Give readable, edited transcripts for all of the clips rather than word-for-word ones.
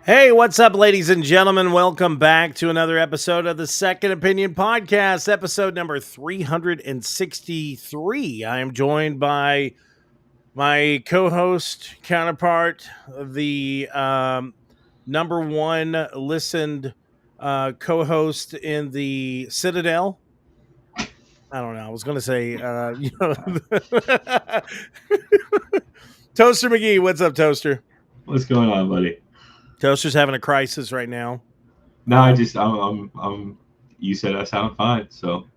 Hey, what's up, ladies and gentlemen? Welcome back to another episode of the Second Opinion Podcast, episode number 363. I am joined by my co-host counterpart, the number one listened co-host in the Citadel. I don't know. I was going to say, Toaster McGee. What's up, Toaster? What's going on, buddy? Toaster's having a crisis right now. No, I'm. You said I sound fine, so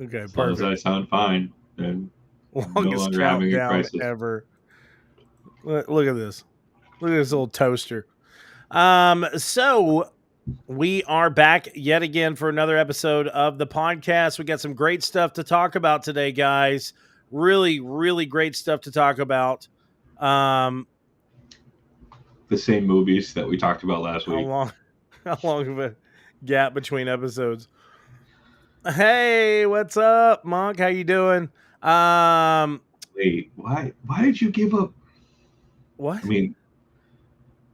Okay, as long as I sound fine, then I'm no longest longer having a countdown crisis. ever. Look at this. Look at this little toaster. So we are back yet again for another episode of the podcast. We got some great stuff to talk about today, guys. Really, really great stuff to talk about. The same movies that we talked about last week. How long of a gap between episodes? Hey, what's up, Monk? How you doing? Wait, why did you give up? What? I mean,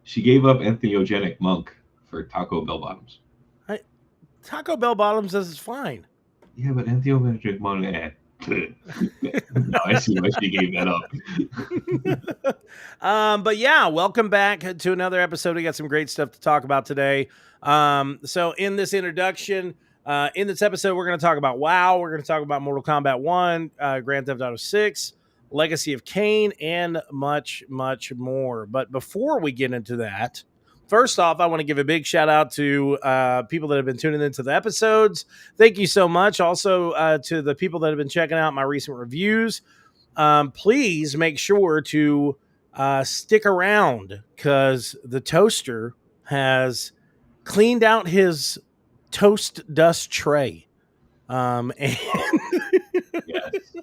she gave up entheogenic monk for Taco Bell bottoms. Taco Bell bottoms is fine. Yeah, but entheogenic monk. No, I see why she gave that up. But yeah, welcome back to another episode. We got some great stuff to talk about today. So in this introduction, in this episode, we're going to talk about WoW. We're going to talk about Mortal Kombat 1, Grand Theft Auto 6, Legacy of Kain, and much, much more. But before we get into that, first off, I want to give a big shout out to people that have been tuning into the episodes. Thank you so much. Also to the people that have been checking out my recent reviews. Please make sure to stick around because the toaster has cleaned out his toast dust tray. And yes,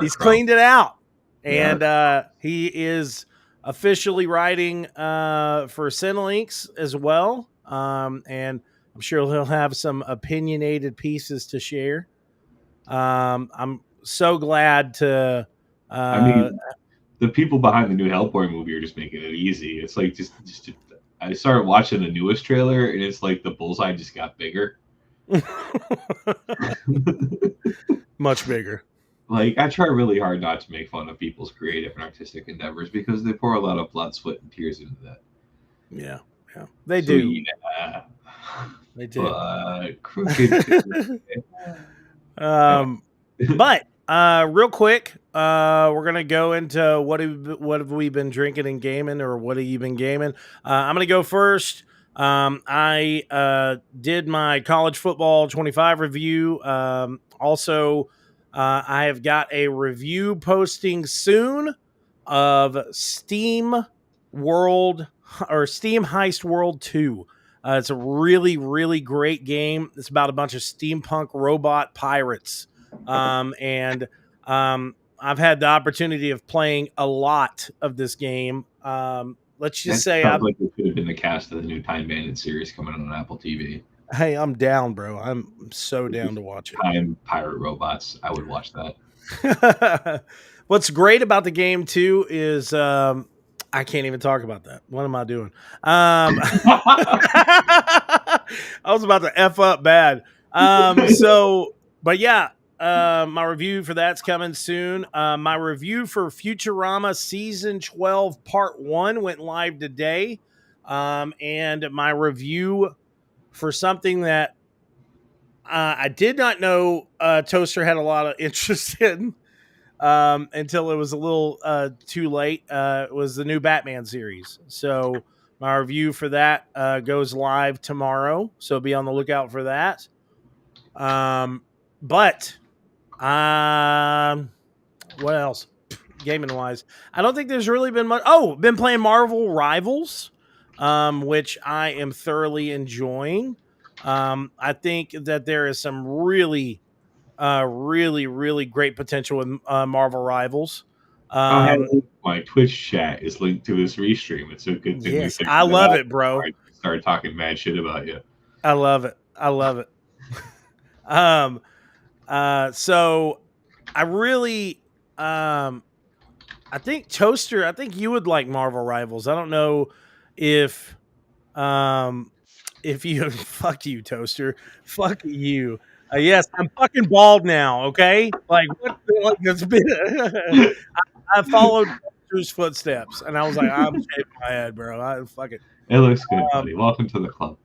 he's cleaned it out. And he is officially writing for Cinelinks as well. And I'm sure he'll have some opinionated pieces to share. I'm so glad to. I mean, the people behind the new Hellboy movie are just making it easy. It's like just I started watching the newest trailer, and it's like the bullseye just got bigger. Much bigger. Like, I try really hard not to make fun of people's creative and artistic endeavors because they pour a lot of blood, sweat, and tears into that. Yeah, they do. Yeah, they do. But real quick, we're gonna go into what have we been drinking and gaming, or what have you been gaming? I'm gonna go first. I did my college football 25 review. Also, I have got a review posting soon of SteamWorld or Steam Heist World 2. It's a really, really great game. It's about a bunch of steampunk robot pirates. And I've had the opportunity of playing a lot of this game. Let's just say it could have been the cast of the new Time Bandit series coming on Apple TV. Hey, I'm down, bro. I'm so down to watch it. Time pirate robots. I would watch that. What's great about the game too is I can't even talk about that. What am I doing? I was about to F up bad. But yeah, my review for that's coming soon. My review for Futurama Season 12 Part 1 went live today. And my review for something that I did not know Toaster had a lot of interest in until it was a little too late. It was the new Batman series. So my review for that goes live tomorrow. So be on the lookout for that. But what else? Gaming wise, I don't think there's really been much. Oh, been playing Marvel Rivals, which I am thoroughly enjoying. I think that there is some really great potential with Marvel Rivals. My Twitch chat is linked to this restream. It's a good thing. Yes, I love it, bro. I started talking mad shit about you. I love it. So I really, I think Toaster, I think you would like Marvel Rivals. I don't know if If you fuck you, Toaster, fuck you. Yes, I'm fucking bald now. Okay, like what? Like it's been. I followed Toaster's footsteps, and I was like, I'm shaving my head, bro. I fuck it. It looks good, buddy. Welcome to the club.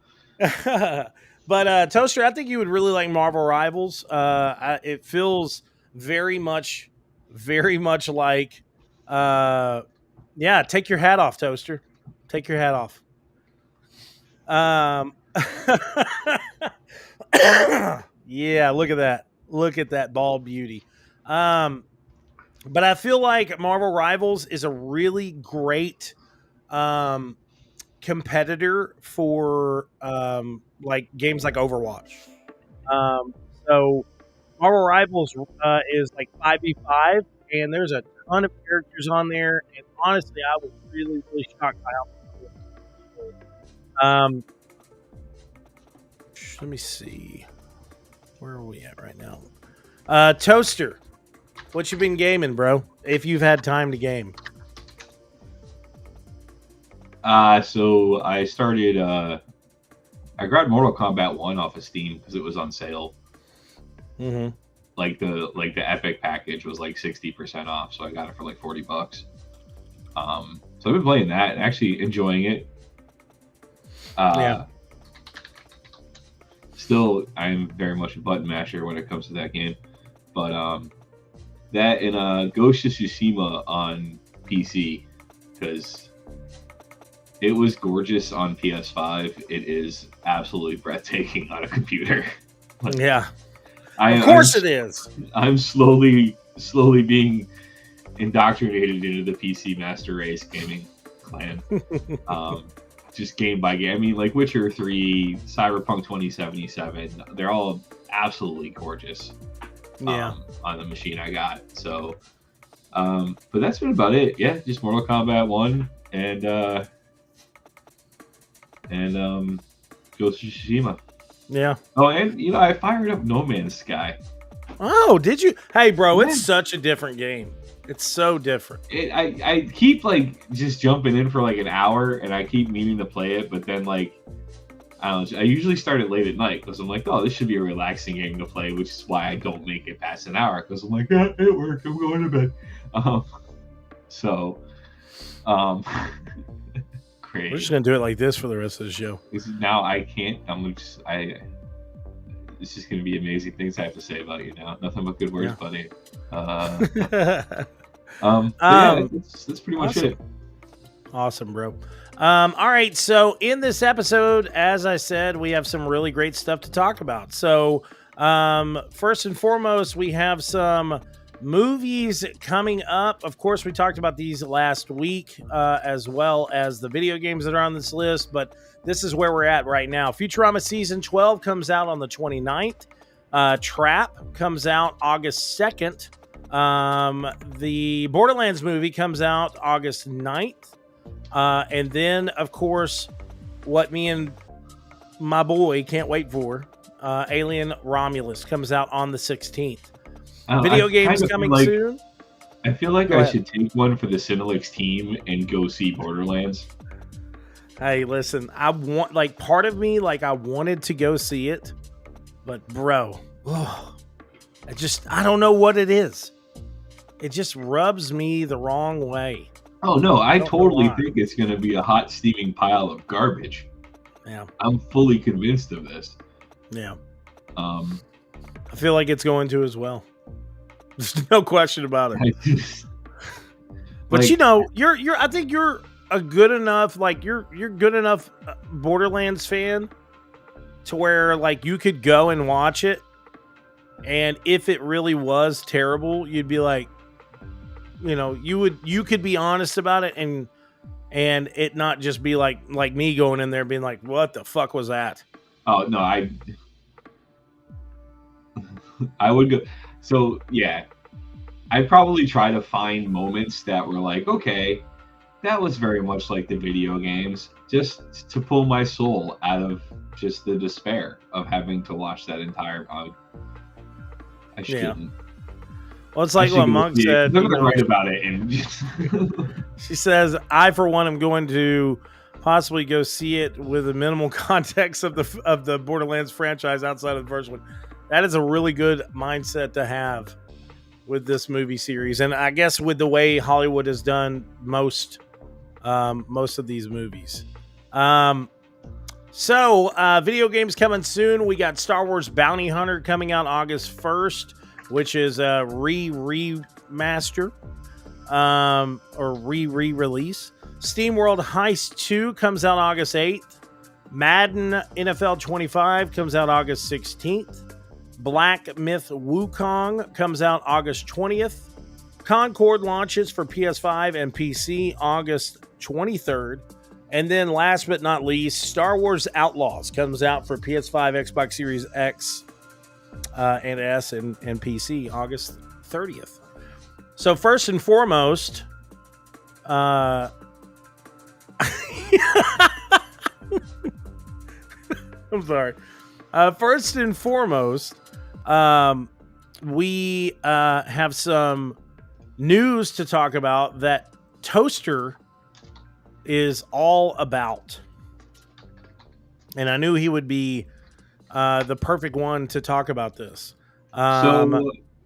But Toaster, I think you would really like Marvel Rivals. It feels very much like, yeah. Take your hat off, Toaster. Take your hat off. Yeah, look at that. Look at that bald beauty. But I feel like Marvel Rivals is a really great competitor for like games like Overwatch. So Marvel Rivals is like 5v5, and there's a ton of characters on there. And honestly, I was really shocked by how let me see. Where are we at right now? Toaster, what you been gaming, bro? If you've had time to game. So I started. I grabbed Mortal Kombat 1 off of Steam because it was on sale. Mm-hmm. Like the Epic package was like 60% off, so I got it for like $40. So I've been playing that and actually enjoying it. Yeah. Still, I'm very much a button masher when it comes to that game, but that and Ghost of Tsushima on PC, because it was gorgeous on PS5. It is absolutely breathtaking on a computer. Like, yeah, of course it is. I'm slowly being indoctrinated into the PC Master Race gaming clan. Just game by game. I mean, like Witcher 3, Cyberpunk 2077, they're all absolutely gorgeous. Yeah. On the machine I got. So, but that's been about it. Yeah, just Mortal Kombat 1 and Ghost of Tsushima. Yeah. Oh, and I fired up No Man's Sky. Oh, did you? Hey, bro, it's such a different game. It's so different. I keep like just jumping in for like an hour, and I keep meaning to play it, but then like I don't know. I usually start it late at night because I'm like, oh, this should be a relaxing game to play, which is why I don't make it past an hour because I'm like, it worked. I'm going to bed. Great. We're just gonna do it like this for the rest of the show. Now I can't. It's just going to be amazing things I have to say about you now. Nothing but good words, buddy. Yeah, that's pretty much it. Awesome, bro. All right, so in this episode, as I said, we have some really great stuff to talk about. So first and foremost, we have some movies coming up. Of course, we talked about these last week, as well as the video games that are on this list, but this is where we're at right now. Futurama Season 12 comes out on the 29th. Trap comes out August 2nd. The Borderlands movie comes out August 9th. And then, of course, what me and my boy can't wait for, Alien Romulus comes out on the 16th. Video games coming soon. I feel like I should take one for the Cinelix team and go see Borderlands. Hey, listen, I want, like, part of me, like, I wanted to go see it, but bro, I don't know what it is. It just rubs me the wrong way. Oh no, I totally think it's going to be a hot steaming pile of garbage. Yeah. I'm fully convinced of this. Yeah. I feel like it's going to as well. There's no question about it. But you're I think you're a good enough, like you're good enough Borderlands fan to where like you could go and watch it, and if it really was terrible, you'd be like, you could be honest about it and it not just be like me going in there being like, what the fuck was that? Oh no, I would go. So yeah, I'd probably try to find moments that were like, okay, that was very much like the video games, just to pull my soul out of just the despair of having to watch that entire. I shouldn't. Yeah. Well, it's like what Monk said. I'm going to write about it. And she says, I, for one, am going to possibly go see it with a minimal context of the Borderlands franchise outside of the first one. That is a really good mindset to have with this movie series, and I guess with the way Hollywood has done most of these movies. So video games coming soon. We got Star Wars Bounty Hunter coming out August 1st, which is a remaster or re-release. SteamWorld Heist 2 comes out August 8th. Madden NFL 25 comes out August 16th. Black Myth Wukong comes out August 20th. Concord launches for PS5 and PC August 23rd. And then last but not least, Star Wars Outlaws comes out for PS5, Xbox Series X and S and PC August 30th. So first and foremost, I'm sorry. First and foremost, we have some news to talk about that Toaster is all about. And I knew he would be the perfect one to talk about this. So,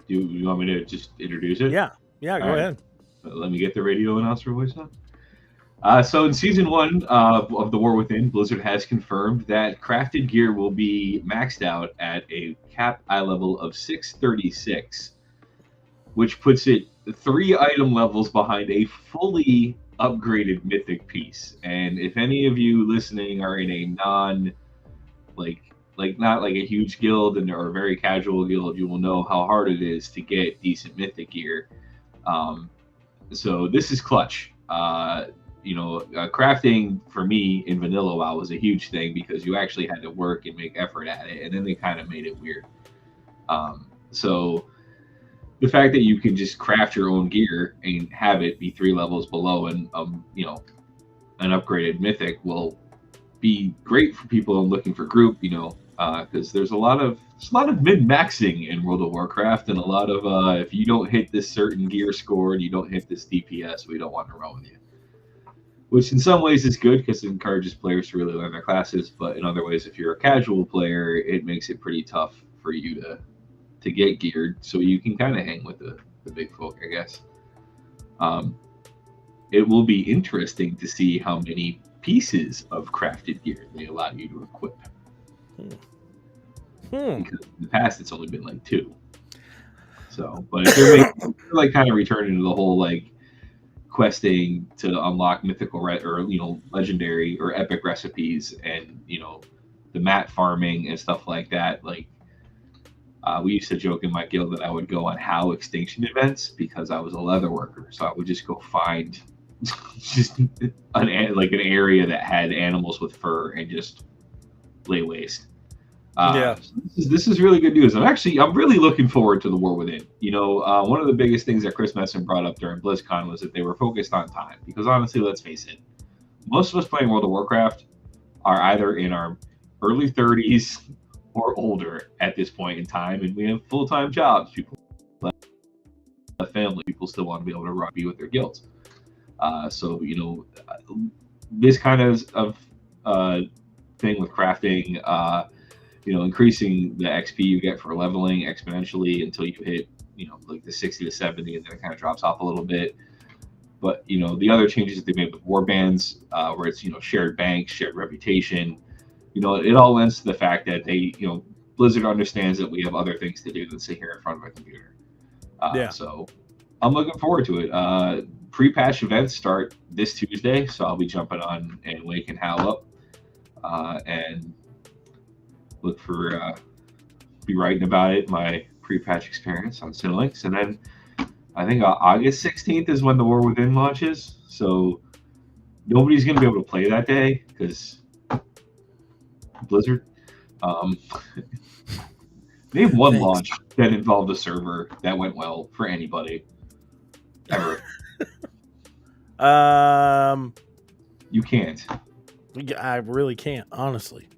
you want me to just introduce it? Yeah, go ahead. Let me get the radio announcer voice on. So in Season 1 of The War Within, Blizzard has confirmed that crafted gear will be maxed out at a cap eye level of 636, which puts it 3 item levels behind a fully upgraded mythic piece. And if any of you listening are in a not like a huge guild or a very casual guild, you will know how hard it is to get decent mythic gear. So this is clutch. Crafting for me in vanilla WoW was a huge thing because you actually had to work and make effort at it, and then they kind of made it weird. So the fact that you can just craft your own gear and have it be 3 levels below and an upgraded mythic will be great for people looking for group, because there's a lot of min-maxing in World of Warcraft, and a lot of if you don't hit this certain gear score and you don't hit this DPS, we don't want to run with you. Which in some ways is good because it encourages players to really learn their classes, but in other ways, if you're a casual player, it makes it pretty tough for you to get geared, so you can kind of hang with the big folk, I guess. It will be interesting to see how many pieces of crafted gear they allow you to equip. Because in the past, it's only been like 2. So, but if they're kind of returning to the whole questing to unlock mythical legendary or epic recipes, and the mat farming and stuff like that, we used to joke in my guild that I would go on HOW extinction events because I was a leather worker, so I would just go find just an area that had animals with fur and just lay waste. So this is really good news. I'm really looking forward to The War Within. One of the biggest things that Chris Messon brought up during BlizzCon was that they were focused on time. Because honestly, let's face it, most of us playing World of Warcraft are either in our early 30s or older at this point in time, and we have full-time jobs. People have family. People still want to be able to be with their guilds. So this kind of thing with crafting. Increasing the XP you get for leveling exponentially until you hit, the 60 to 70, and then it kind of drops off a little bit. But, the other changes that they made with warbands, where it's, shared banks, shared reputation, it all lends to the fact that they, Blizzard understands that we have other things to do than sit here in front of a computer. So I'm looking forward to it. Pre-patch events start this Tuesday, so I'll be jumping on and waking HOW up. And look for be writing about it, my pre-patch experience on Cinelinx, and then I think August 16th is when The War Within launches. So nobody's gonna be able to play that day because Blizzard. Name one launch that involved a server that went well for anybody ever. You can't. I really can't, honestly.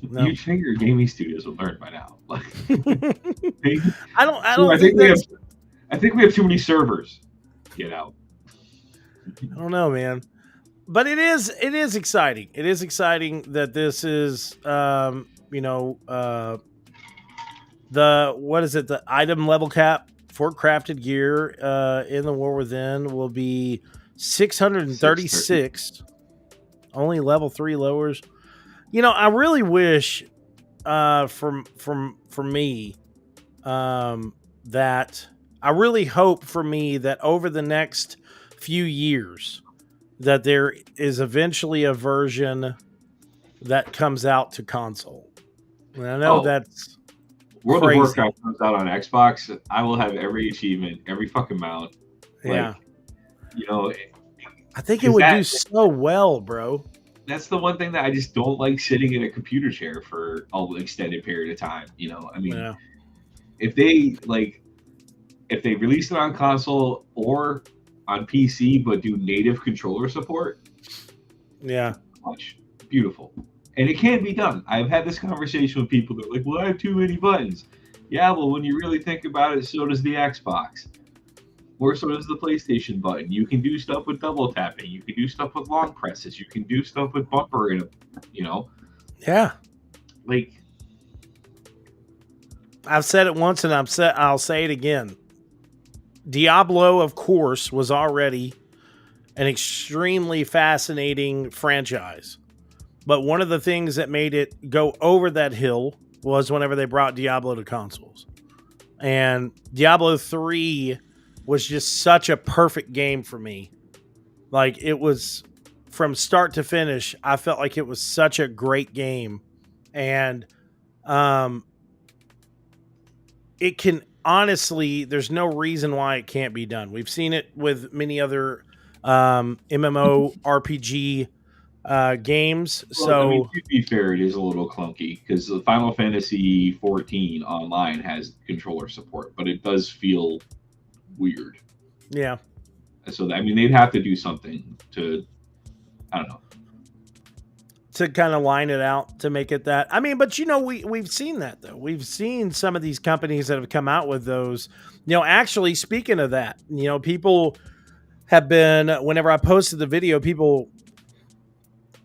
No. You'd figure gaming studios would learn by now. I think we have too many servers. Get out. I don't know, man. but it is exciting. It is exciting that this is the what is it? The item level cap for crafted gear in the War Within will be 636. Only level 3 lowers. I really wish for me that I really hope for me that over the next few years that there is eventually a version that comes out to console. And I know that's World crazy. of Warcraft comes out on Xbox, I will have every achievement, every fucking mount. Yeah. Like, I think it would do so well, bro. That's the one thing that I just don't like sitting in a computer chair for an extended period of time. I mean, Yeah. if they release it on console or on PC but do native controller support, yeah, much beautiful. And it can be done. I've had this conversation with people that are like, well, I have too many buttons. Yeah, well, when you really think about it, so does the Xbox. Or so does the PlayStation button. You can do stuff with double tapping. You can do stuff with long presses. You can do stuff with bumper, Yeah. Like, I've said it once and I'll say it again. Diablo, of course, was already an extremely fascinating franchise. But one of the things that made it go over that hill was whenever they brought Diablo to consoles. And Diablo 3 was just such a perfect game for me. Like, it was from start to finish, I felt like it was such a great game. And it can honestly, there's no reason why it can't be done. We've seen it with many other MMORPG games. Well, So, I mean, to be fair, it is a little clunky because the Final Fantasy 14 online has controller support, but it does feel weird. yeah. So, I mean, they'd have to do something to, I don't know, to kind of line it out to make it that. I mean, but we've seen that though. We've seen some of these companies that have come out with those. Actually, speaking of that, people have been, whenever I posted the video, people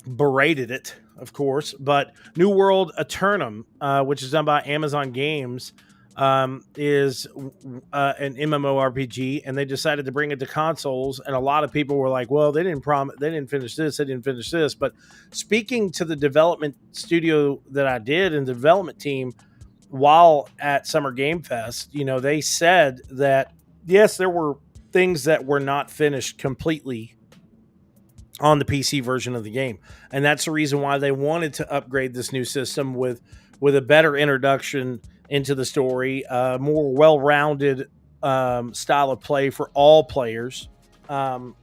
berated it, of course, but New World Eternum, which is done by Amazon Games, is an MMORPG, and they decided to bring it to consoles. And a lot of people were like, "Well, they didn't finish this, they didn't finish this." But speaking to the development studio that I did and the development team while at Summer Game Fest, they said that yes, there were things that were not finished completely on the PC version of the game, and that's the reason why they wanted to upgrade this new system with a better introduction into the story, more well-rounded style of play for all players, and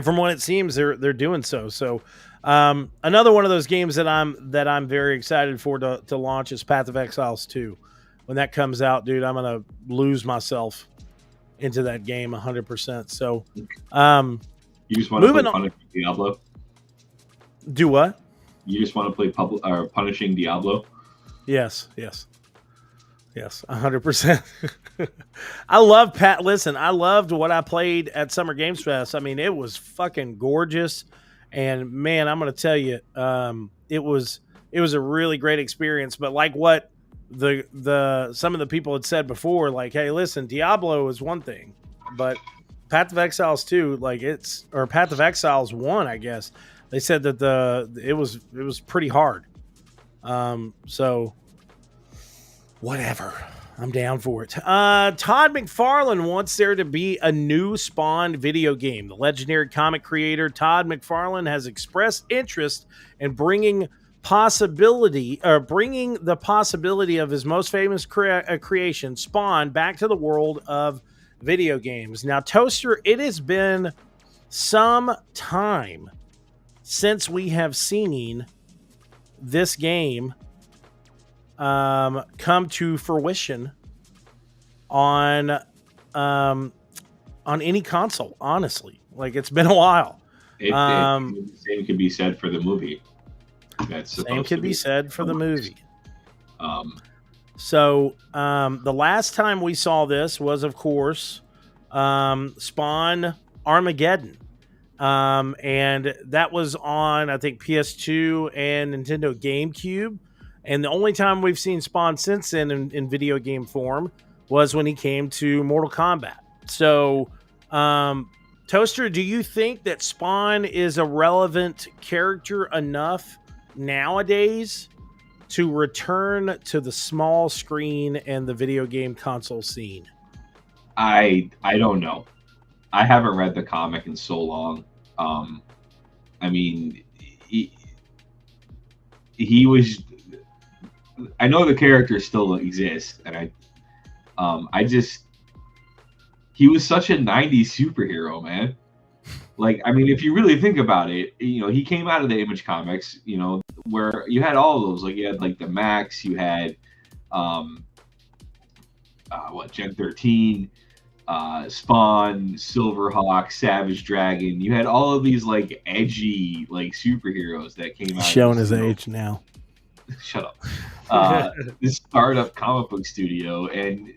from what it seems, they're doing so. So, another one of those games that I'm very excited for to launch is Path of Exiles 2. When that comes out, dude, I'm gonna lose myself into that game 100%. So, you just want to play Punishing Diablo. Do what? You just want to play Punishing Diablo. Yes, 100%. I love Pat. Listen, I loved what I played at Summer Games Fest. I mean, it was fucking gorgeous, and man, I'm going to tell you, it was a really great experience. But like what some of the people had said before, like, hey, listen, Diablo is one thing, but Path of Exiles 2, or Path of Exiles 1, I guess. They said that it was pretty hard. So whatever. I'm down for it. Todd McFarlane wants there to be a new Spawn video game. The legendary comic creator Todd McFarlane has expressed interest in bringing the possibility of his most famous creation, Spawn, back to the world of video games. Now, Toaster, it has been some time since we have seen this game come to fruition on any console. Honestly, like, it's been a while. The same could be said for the movie. Same could be said for the movie. So the last time we saw this was, of course, Spawn Armageddon. And that was on, I think, PS2 and Nintendo GameCube. And the only time we've seen Spawn since then in video game form was when he came to Mortal Kombat. So, Toaster, do you think that Spawn is a relevant character enough nowadays to return to the small screen and the video game console scene? I don't know. I haven't read the comic in so long. I mean, he was. I know the character still exists, and he was such a '90s superhero, man. Like, I mean, if you really think about it, he came out of the Image Comics, where you had all of those. Like, you had like the Max, you had Gen 13. Spawn, Silverhawk, Savage Dragon. You had all of these like edgy like superheroes that came out. Showing his age now. Shut up. This startup comic book studio, and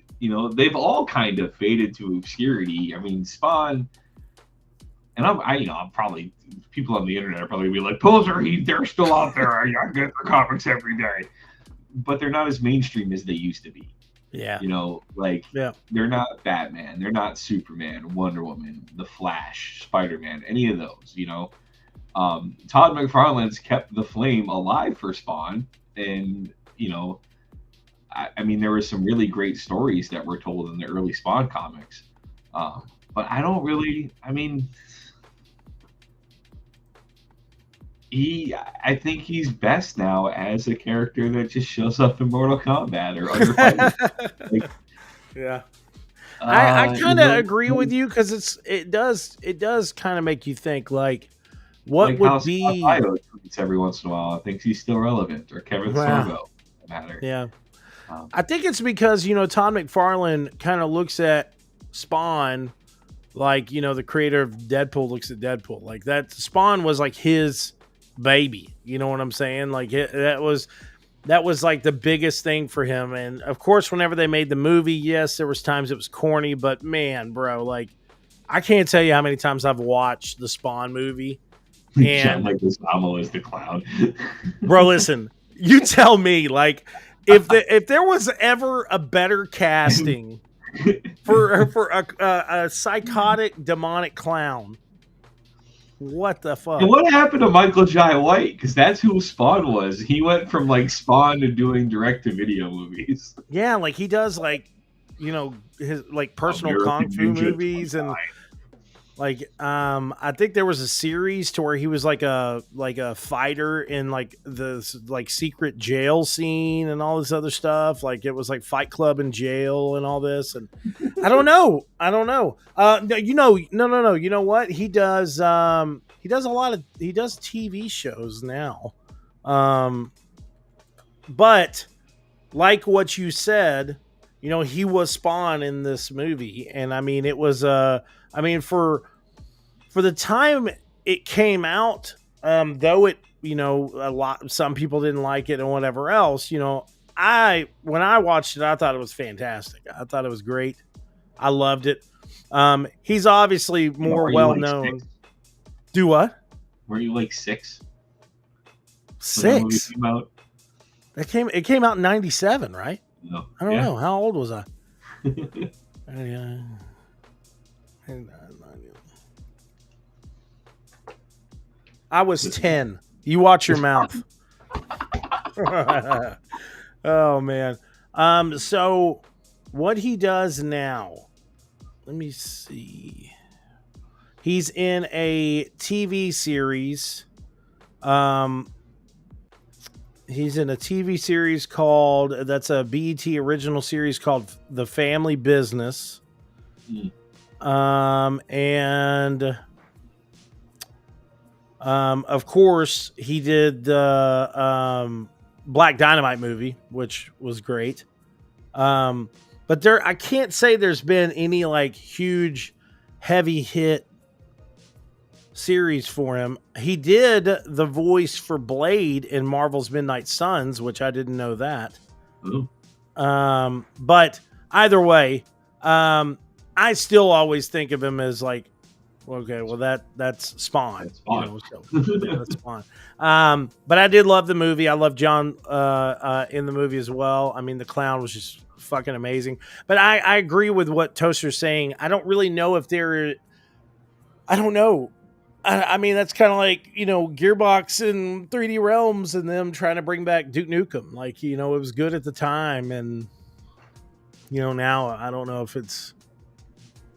they've all kind of faded to obscurity. I mean, Spawn, and I'm probably, people on the internet are probably gonna be like, poser, they're still out there. I get their comics every day, but they're not as mainstream as they used to be. Yeah. They're not Batman. They're not Superman, Wonder Woman, The Flash, Spider-Man, any of those, Todd McFarlane's kept the flame alive for Spawn. And, I mean, there were some really great stories that were told in the early Spawn comics. But I think he's best now as a character that just shows up in Mortal Kombat or other fighters. Yeah, I kind of agree with you, because it does kind of make you think, like, what would be tweets every once in a while. I think he's still relevant, or Kevin Sorbo, for that matter. Yeah, I think it's because Todd McFarlane kind of looks at Spawn like the creator of Deadpool looks at Deadpool. Like, that Spawn was like his baby, you know what I'm saying? Like, that was like the biggest thing for him. And of course, whenever they made the movie, yes, there was times it was corny, but man, bro, like, I can't tell you how many times I've watched the Spawn movie. And like, this Amo is the clown. Bro, listen, you tell me, like, if there was ever a better casting for a psychotic demonic clown, what the fuck? And what happened to Michael Jai White? Because that's who Spawn was. He went from like Spawn to doing direct-to-video movies. Yeah, like, he does, like, his like personal kung fu movies, and like I think there was a series to where he was like a fighter in like the like secret jail scene and all this other stuff. Like, it was like Fight Club in jail and all this. And I don't know. No. You know what? He does he does TV shows now. But like what you said, he was Spawn in this movie. And I mean, it was for the time it came out, though it, some people didn't like it and whatever else, when I watched it, I thought it was fantastic. I thought it was great. I loved it. He's obviously more well known. Do what? Were you like 6? 6? It came out in 97, right? No. I don't know. How old was I? I was 10. You watch your mouth. Oh, man. So what he does now, let me see. He's in a TV series. He's in a TV series that's a BET original series called The Family Business. And of course, he did the Black Dynamite movie, which was great. But I can't say there's been any like huge heavy hit series for him. He did the voice for Blade in Marvel's Midnight Suns, which I didn't know that. Ooh. But either way, I still always think of him as like Okay, well that's Spawn. That's fun. So yeah, that's Spawn. But I did love the movie. I love John in the movie as well. I mean, the clown was just fucking amazing. But I agree with what Toaster's saying. I don't really know if they're. I don't know. I mean, that's kind of like Gearbox and 3D Realms and them trying to bring back Duke Nukem. Like it was good at the time, and now I don't know if it's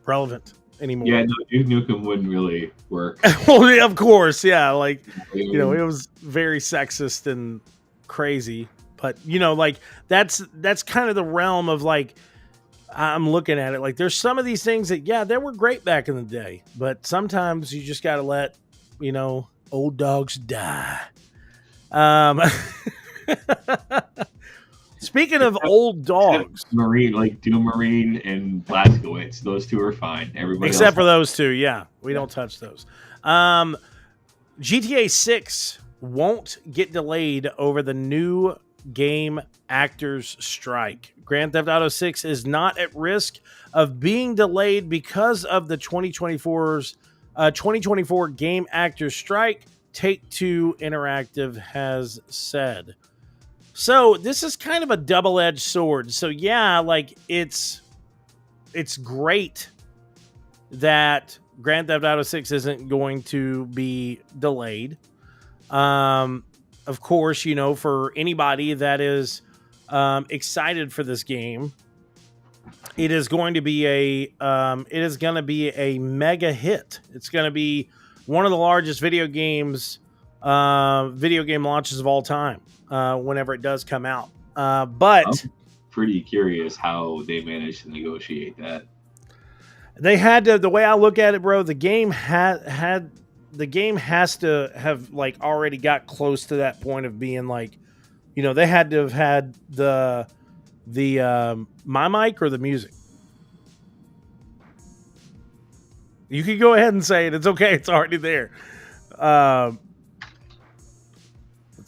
relevant anymore. Yeah, no, Duke Nukem wouldn't really work. Well, yeah, of course, yeah. Like it was very sexist and crazy, but like that's kind of the realm of like I'm looking at it. Like there's some of these things that they were great back in the day, but sometimes you just got to let old dogs die. Speaking of old dogs, Marine, like Doom Marine and Blazkowicz, those two are fine. Everybody except else for those two, we don't touch those. GTA 6 won't get delayed over the new game actors strike. Grand Theft Auto 6 is not at risk of being delayed because of the 2024 game actors strike, Take-Two Interactive has said. So this is kind of a double-edged sword. So like it's great that Grand Theft Auto 6 isn't going to be delayed. Of course, for anybody that is excited for this game, it is going to be a mega hit. It's going to be one of the largest video game launches of all time. Whenever it does come out, but I'm pretty curious how they managed to negotiate that. They had to. The way I look at it, bro, the game has to have like already got close to that point of being like, they had to have had the my mic or the music. You can go ahead and say it. It's okay. It's already there. Let's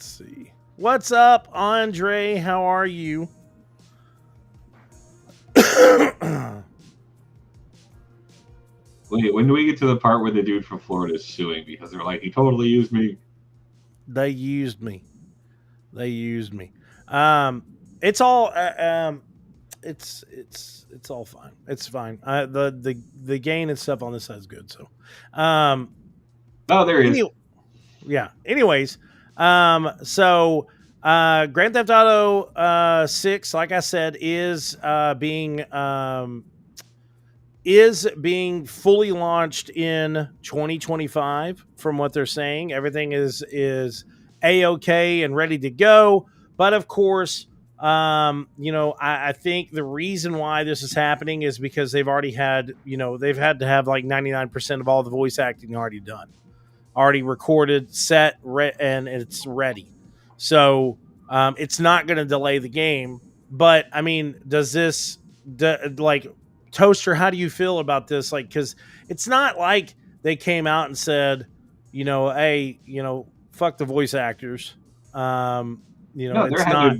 see. What's up, Andre? How are you? Wait, when do we get to the part where the dude from Florida is suing because they're like, he totally used me? They used me. It's all it's all fine. It's fine. The gain and stuff on this side is good. So, oh, there it is. Yeah. Anyways, so Grand Theft Auto 6, like I said, is being fully launched in 2025. From what they're saying, everything is A-OK and ready to go. But of course, I think the reason why this is happening is because they've already had, they've had to have like 99% of all the voice acting already done, already recorded, set, and it's ready. So it's not going to delay the game. But I mean, does this like Toaster? How do you feel about this? Like, because it's not like they came out and said, hey, fuck the voice actors. No, there had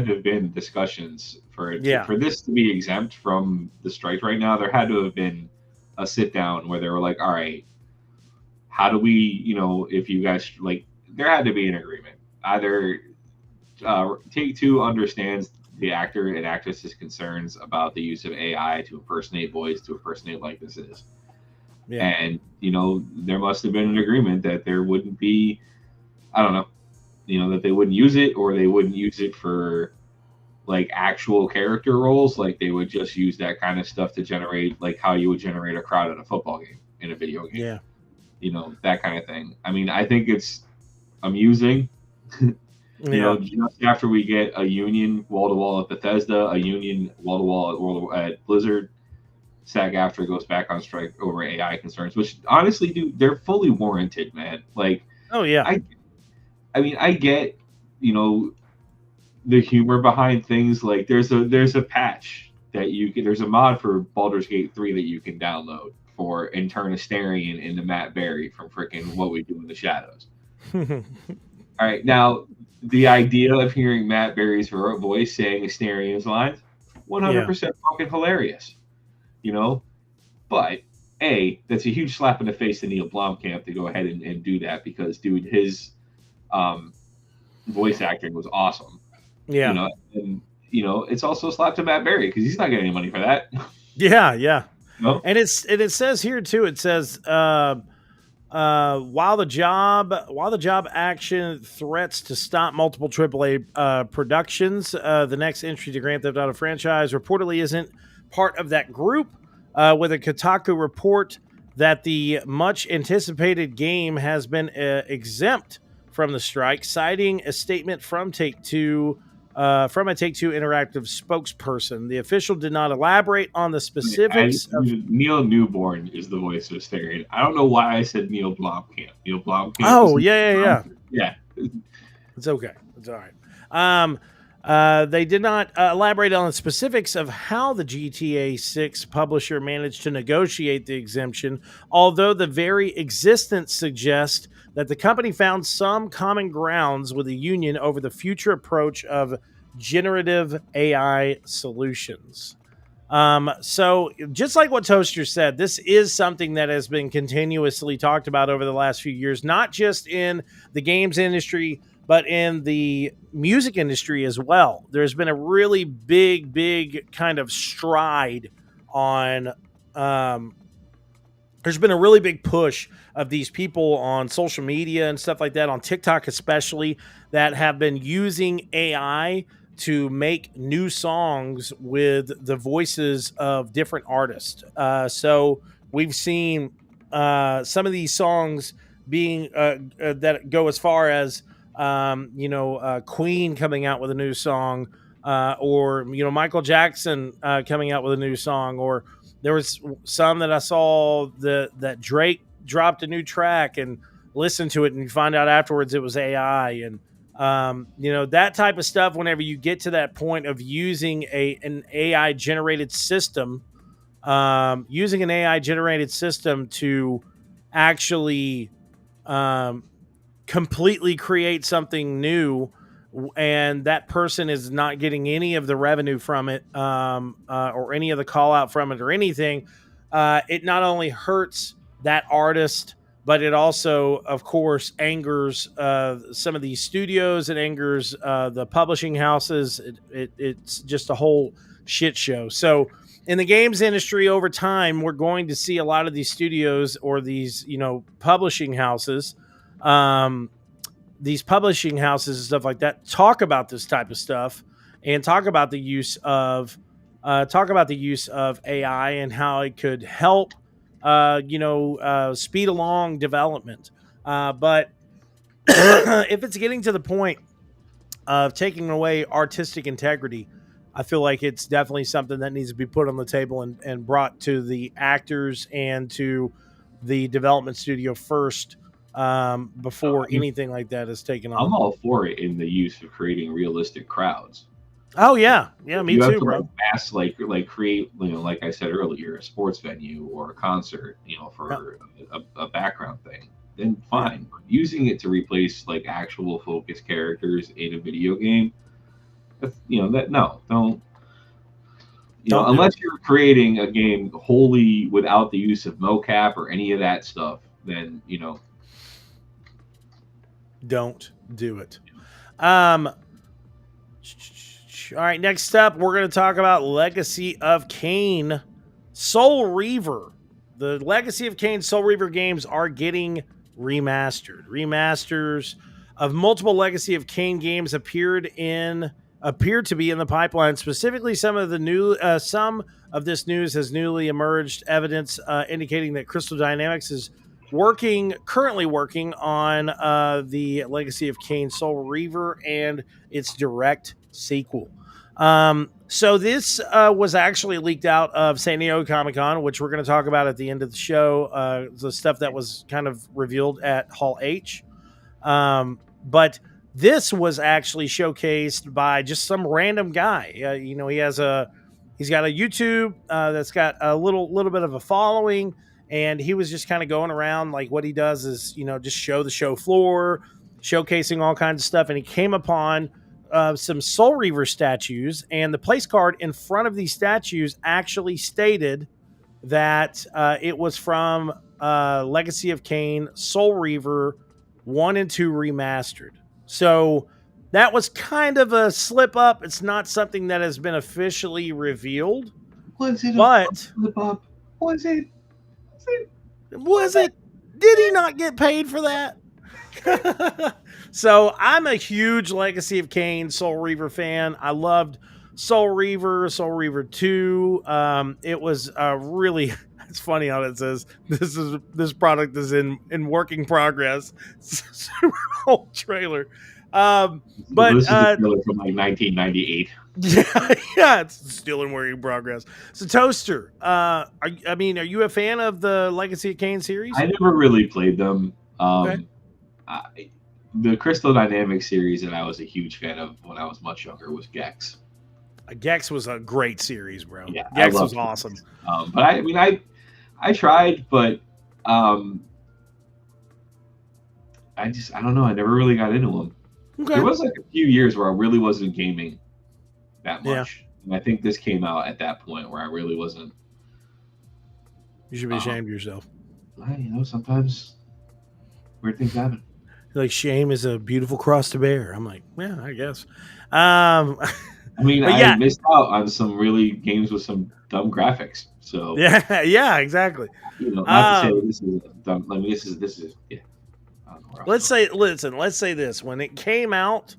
to have been discussions for this to be exempt from the strike right now. There had to have been a sit down where they were like, all right, how do we, if you guys like, there had to be an agreement. Either Take-Two understands the actor and actress's concerns about the use of AI to impersonate voice, to impersonate likenesses. Yeah. And, there must have been an agreement that there wouldn't be, I don't know, that they wouldn't use it, or they wouldn't use it for like actual character roles. Like they would just use that kind of stuff to generate like how you would generate a crowd at a football game in a video game. Yeah. That kind of thing. I mean, I think it's amusing. Just after we get a union wall-to-wall at Bethesda, a union wall-to-wall at Blizzard, SAG-AFTRA goes back on strike over AI concerns, which honestly, dude, they're fully warranted, man. Like, oh yeah, I mean, I get, the humor behind things. Like, there's a patch that there's a mod for Baldur's Gate 3 that you can download for and turn Astarion into Matt Berry from freaking What We Do in the Shadows. All right, now the idea of hearing Matt Berry's heroic voice saying Astarion's lines, 100% fucking hilarious, But that's a huge slap in the face to Neil Blomkamp to go ahead and do that, because dude, his voice acting was awesome. Yeah. And it's also a slap to Matt Berry because he's not getting any money for that. Yeah. No? And it says here too. It says while the job action threats to stop multiple AAA productions, the next entry to Grand Theft Auto franchise reportedly isn't part of that group. With a Kotaku report that the much anticipated game has been exempt from the strike, citing a statement from Take-Two. From a Take-Two Interactive spokesperson. The official did not elaborate on the specifics. Neil Newborn is the voice of Asterion. I don't know why I said Neil Blomkamp. Neil Blomkamp. Oh, yeah. Yeah. It's okay. It's all right. They did not elaborate on the specifics of how the GTA 6 publisher managed to negotiate the exemption, although the very existence suggests that the company found some common grounds with the union over the future approach of generative AI solutions. So just like what Toaster said, this is something that has been continuously talked about over the last few years, not just in the games industry, but in the music industry as well. There's been a really big kind of stride on, there's been a really big push of these people on social media and stuff like that, on TikTok especially, that have been using AI to make new songs with the voices of different artists. So we've seen some of these songs being that go as far as Queen coming out with a new song, or Michael Jackson coming out with a new song, or there was some that I saw that Drake dropped a new track and listened to it, and you find out afterwards it was AI. And that type of stuff, whenever you get to that point of using an AI generated system, to actually completely create something new, and that person is not getting any of the revenue from it, or any of the call out from it or anything, it not only hurts that artist, but it also, of course, angers some of these studios. It angers the publishing houses. It's just a whole shit show. So in the games industry, over time, we're going to see a lot of these studios or these, publishing houses, and stuff like that, talk about this type of stuff and talk about the use of AI and how it could help speed along development. But if it's getting to the point of taking away artistic integrity, I feel like it's definitely something that needs to be put on the table and brought to the actors and to the development studio first, before anything like that is taken on. I'm all for it in the use of creating realistic crowds. Oh yeah, me you too, have to, bro. Like create, like I said earlier, a sports venue or a concert, for a background thing. Then fine, but using it to replace like actual focus characters in a video game, don't. Unless you're creating a game wholly without the use of mocap or any of that stuff, then don't do it. All right, next up, we're going to talk about Legacy of Kain Soul Reaver. The Legacy of Kain Soul Reaver games are getting remastered. Remasters of multiple Legacy of Kain games appear to be in the pipeline. Specifically, some of this news has newly emerged evidence indicating that Crystal Dynamics is currently working on the Legacy of Kain Soul Reaver and its direct sequel. So this was actually leaked out of San Diego Comic-Con, which we're going to talk about at the end of the show, the stuff that was kind of revealed at Hall H. But this was actually showcased by just some random guy. He's got a YouTube that's got a little bit of a following, and he was just kind of going around. Like, what he does is, just show the show floor, showcasing all kinds of stuff. And he came upon some Soul Reaver statues, and the place card in front of these statues actually stated that it was from Legacy of Kain, Soul Reaver 1 and 2 remastered. So that was kind of a slip up. It's not something that has been officially revealed. Was it but slip up? Was it? was it? Did he not get paid for that? So I'm a huge Legacy of Kain Soul Reaver fan. I loved Soul Reaver 2. It was really, it's funny how it says this product is in working progress. Super old trailer. But this is a trailer from like 1998. Yeah, it's still in working progress. So Toaster, are you a fan of the Legacy of Kain series? I never really played them. Okay. The Crystal Dynamics series that I was a huge fan of when I was much younger was Gex. Gex was a great series, bro. Yeah, Gex was awesome. But I tried, but I don't know. I never really got into them. Okay. There was like a few years where I really wasn't gaming that much. Yeah. And I think this came out at that point where I really wasn't. You should be ashamed of yourself. Sometimes weird things happen. Like, shame is a beautiful cross to bear. I'm like, yeah, I guess. I missed out on some really games with some dumb graphics. So yeah, exactly. Not to say this is dumb. I mean, this is yeah. Let's say this: when it came out,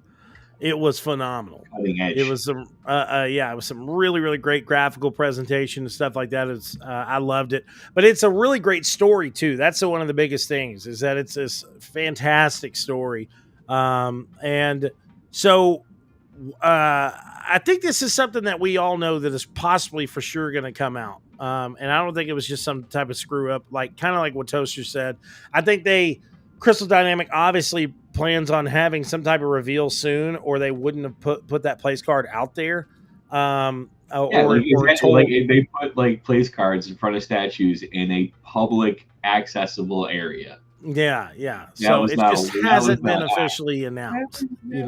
it was phenomenal. Cutting edge. It was some, it was some really, really great graphical presentation and stuff like that. I loved it, but it's a really great story too. That's one of the biggest things, is that it's this fantastic story, and so I think this is something that we all know that is possibly for sure going to come out, and I don't think it was just some type of screw up, kind of like what Toaster said. I think Crystal Dynamic obviously plans on having some type of reveal soon, or they wouldn't have put that place card out there. They put like place cards in front of statues in a public accessible area. Yeah. So it just hasn't been officially announced. That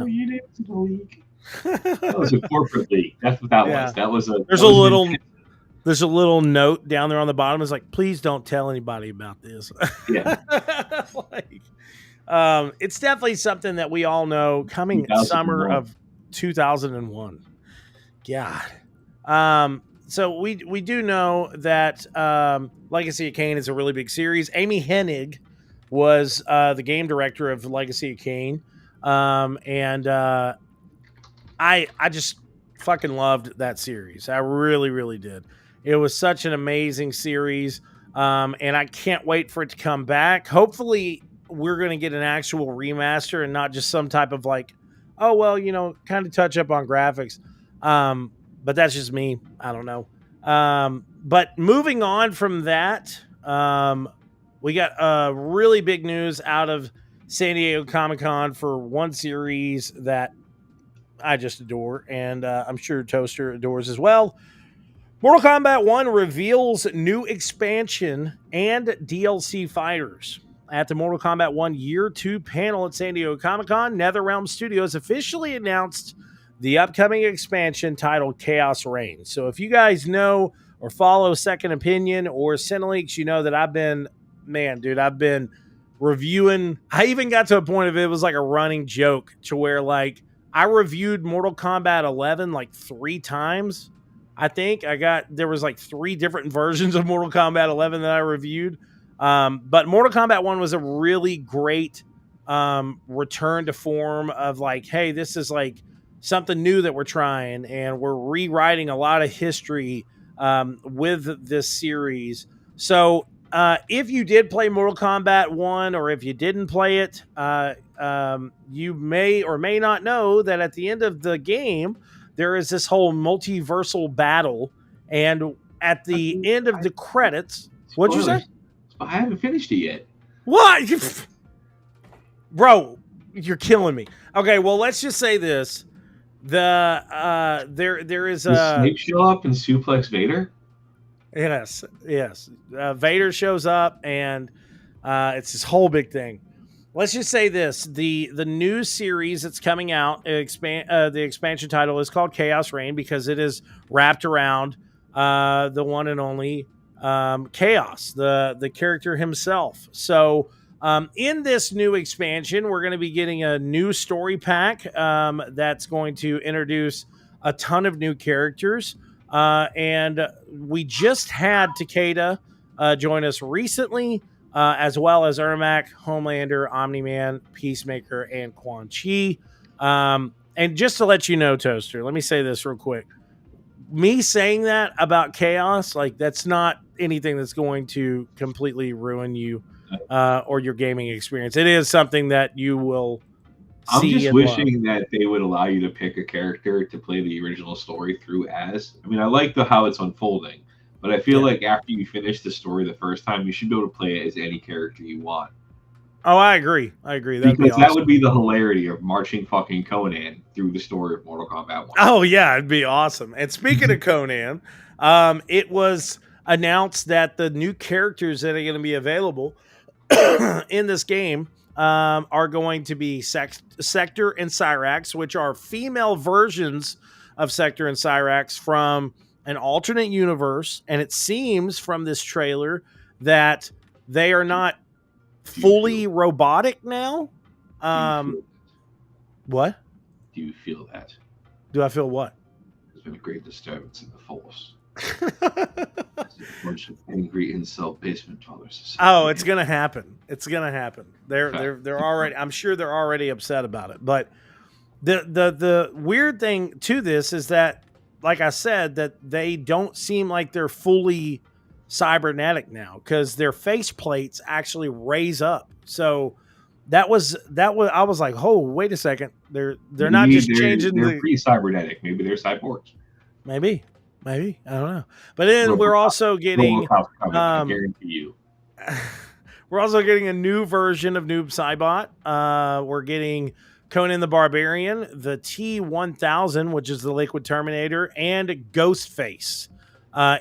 was a corporate league. That's what that was. That was a. There's a little note down there on the bottom. It's like, please don't tell anybody about this. Yeah. It's definitely something that we all know coming summer of 2001. God. So we do know that Legacy of Kain is a really big series. Amy Hennig was the game director of Legacy of Kain. And I just fucking loved that series. I really, really did. It was such an amazing series, and I can't wait for it to come back. Hopefully, we're going to get an actual remaster and not just some type of kind of touch up on graphics. But that's just me. I don't know. But moving on from that, we got really big news out of San Diego Comic-Con for one series that I just adore, and I'm sure Toaster adores as well. Mortal Kombat 1 reveals new expansion and DLC fighters. At the Mortal Kombat 1 Year 2 panel at San Diego Comic-Con, NetherRealm Studios officially announced the upcoming expansion titled Chaos Reigns. So if you guys know or follow Second Opinion or Cineleaks, you know that I've been reviewing. I even got to a point of it was like a running joke to where I reviewed Mortal Kombat 11 3 times. I think there was 3 different versions of Mortal Kombat 11 that I reviewed. But Mortal Kombat 1 was a really great return to form of hey, this is something new that we're trying, and we're rewriting a lot of history with this series. So if you did play Mortal Kombat 1, or if you didn't play it, you may or may not know that at the end of the game, there is this whole multiversal battle, and at the end of the credits, what'd you say? I haven't finished it yet. What? Bro, you're killing me. Okay, well, let's just say this. There is a... Does Snake show up and suplex Vader? Yes. Vader shows up, and it's this whole big thing. Let's just say this: the new series that's coming out, the expansion title is called Chaos Reign because it is wrapped around the one and only Chaos, the character himself. So in this new expansion, we're going to be getting a new story pack that's going to introduce a ton of new characters. And we just had Takeda join us recently, as well as Ermac, Homelander, Omni-Man, Peacemaker, and Quan Chi. And just to let you know, Toaster, let me say this real quick. Me saying that about Chaos, like, that's not anything that's going to completely ruin you or your gaming experience. It is something that you will I'm see just and love. wishing that they would allow you to pick a character to play the original story through as. I mean, I like how it's unfolding, but I feel Yeah. like after you finish the story the first time, you should be able to play it as any character you want. Oh, I agree. That'd Because be awesome. that would be the hilarity of marching fucking Conan through the story of Mortal Kombat 1. Oh, yeah, it'd be awesome. And speaking of Conan, it was announced that the new characters that are going to be available in this game are going to be Sector and Cyrax, which are female versions of Sector and Cyrax from an alternate universe. And it seems from this trailer that they are not fully robotic now. What? Do you feel that? Do I feel what? There's been a great disturbance in the force. A bunch of angry incel basement dwellers. Oh, it's gonna happen. It's gonna happen. They're already. I'm sure they're already upset about it. But the weird thing to this is that, like I said, that they don't seem like they're fully cybernetic now because their face plates actually raise up. So that was I was like, oh, wait a second. They're not just changing. They're pre-cybernetic. Maybe they're cyborgs. Maybe I don't know. But then we're also getting. I guarantee you. We're also getting a new version of Noob Saibot. We're getting Conan the Barbarian, the T-1000, which is the Liquid Terminator, and Ghostface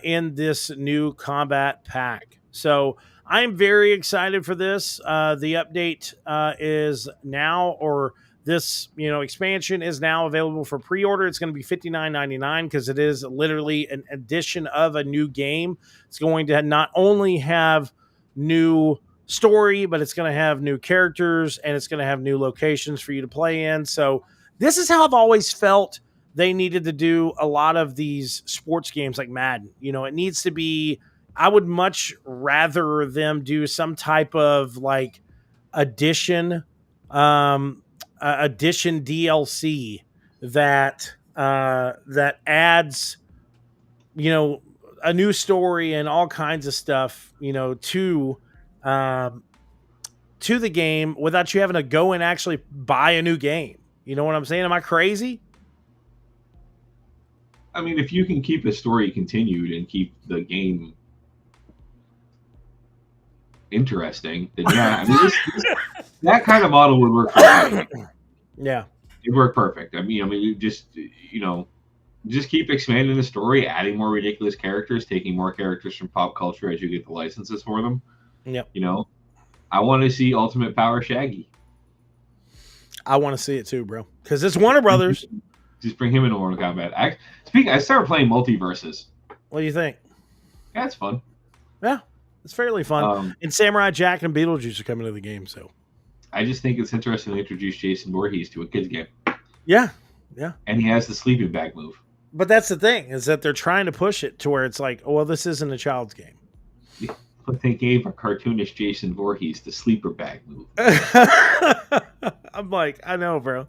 in this new combat pack. So I'm very excited for this. The update is now, or this expansion is now available for pre-order. It's going to be $59.99 because it is literally an addition of a new game. It's going to not only have new story, but it's going to have new characters and it's going to have new locations for you to play in. So this is how I've always felt they needed to do a lot of these sports games like Madden. It needs to be, I would much rather them do some type of like addition DLC that adds a new story and all kinds of stuff to the game without you having to go and actually buy a new game. You know what I'm saying? Am I crazy? I mean, if you can keep a story continued and keep the game interesting, then yeah, I mean, that kind of model would work perfect. Yeah, it worked perfect. I mean, just keep expanding the story, adding more ridiculous characters, taking more characters from pop culture as you get the licenses for them. Yep. I want to see Ultimate Power Shaggy. I want to see it too, bro, because it's Warner Brothers. Just bring him into Mortal Kombat. I started playing Multiverses. What do you think? Yeah, it's fun. Yeah, it's fairly fun. And Samurai Jack and Beetlejuice are coming to the game, so I just think it's interesting to introduce Jason Voorhees to a kid's game. Yeah. And he has the sleeping bag move. But that's the thing, is that they're trying to push it to where it's like, oh, well, this isn't a child's game. But they gave a cartoonish Jason Voorhees the sleeper bag move. I'm like, I know, bro.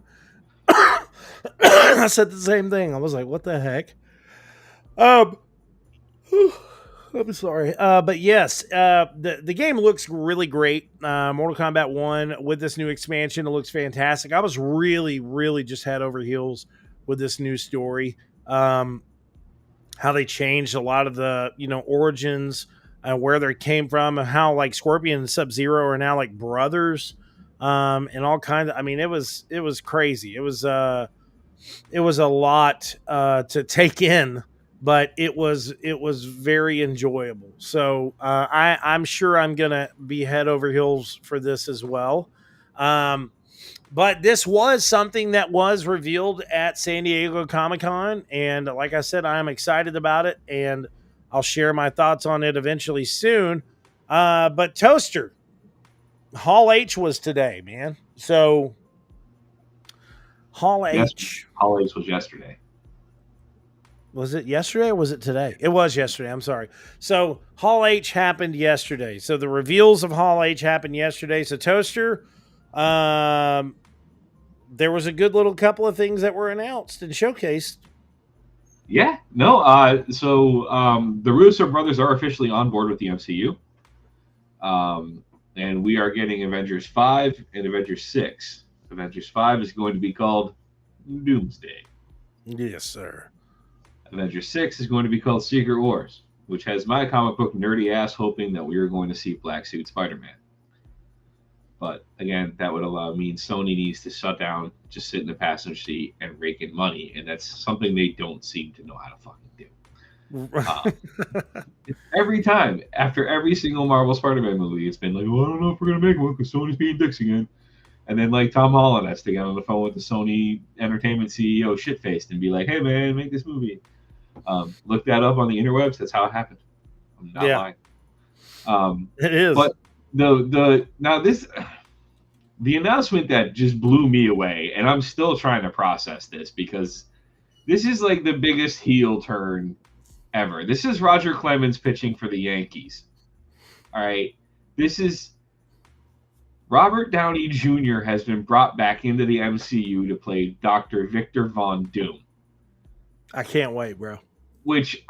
I said the same thing. I was like, what the heck? I'm sorry. But yes, the game looks really great. Mortal Kombat 1 with this new expansion, it looks fantastic. I was really, really just head over heels with this new story. How they changed a lot of the, origins and where they came from, and how like Scorpion and Sub-Zero are now like brothers, and all kinds of, I mean, it was crazy. It was a lot to take in, but it was very enjoyable. So I'm sure I'm gonna be head over heels for this as well. But this was something that was revealed at San Diego Comic-Con, and like I said, I'm excited about it, and I'll share my thoughts on it eventually soon. But Toaster, Hall H was today, man. So Hall H. Hall H was yesterday. Was it yesterday or was it today? It was yesterday. I'm sorry. So Hall H happened yesterday. So the reveals of Hall H happened yesterday. So Toaster, there was a good little couple of things that were announced and showcased. Yeah, no. So the Russo brothers are officially on board with the MCU, and we are getting Avengers 5 and Avengers 6. Avengers 5 is going to be called Doomsday. Yes, sir. Avengers 6 is going to be called Secret Wars, which has my comic book nerdy ass hoping that we are going to see Black Suit Spider-Man. But again, that would mean Sony needs to shut down, just sit in the passenger seat and rake in money, and that's something they don't seem to know how to fucking do. Every time, after every single Marvel Spider-Man movie, it's been like, well, I don't know if we're going to make one because Sony's being dicks again. And then like Tom Holland has to get on the phone with the Sony Entertainment CEO shit-faced and be like, hey man, make this movie. Look that up on the interwebs. That's how it happened. I'm not lying. It is. But the announcement that just blew me away, and I'm still trying to process this because this is like the biggest heel turn ever. This is Roger Clemens pitching for the Yankees. All right. This is Robert Downey Jr. has been brought back into the MCU to play Dr. Victor Von Doom. I can't wait, bro. Which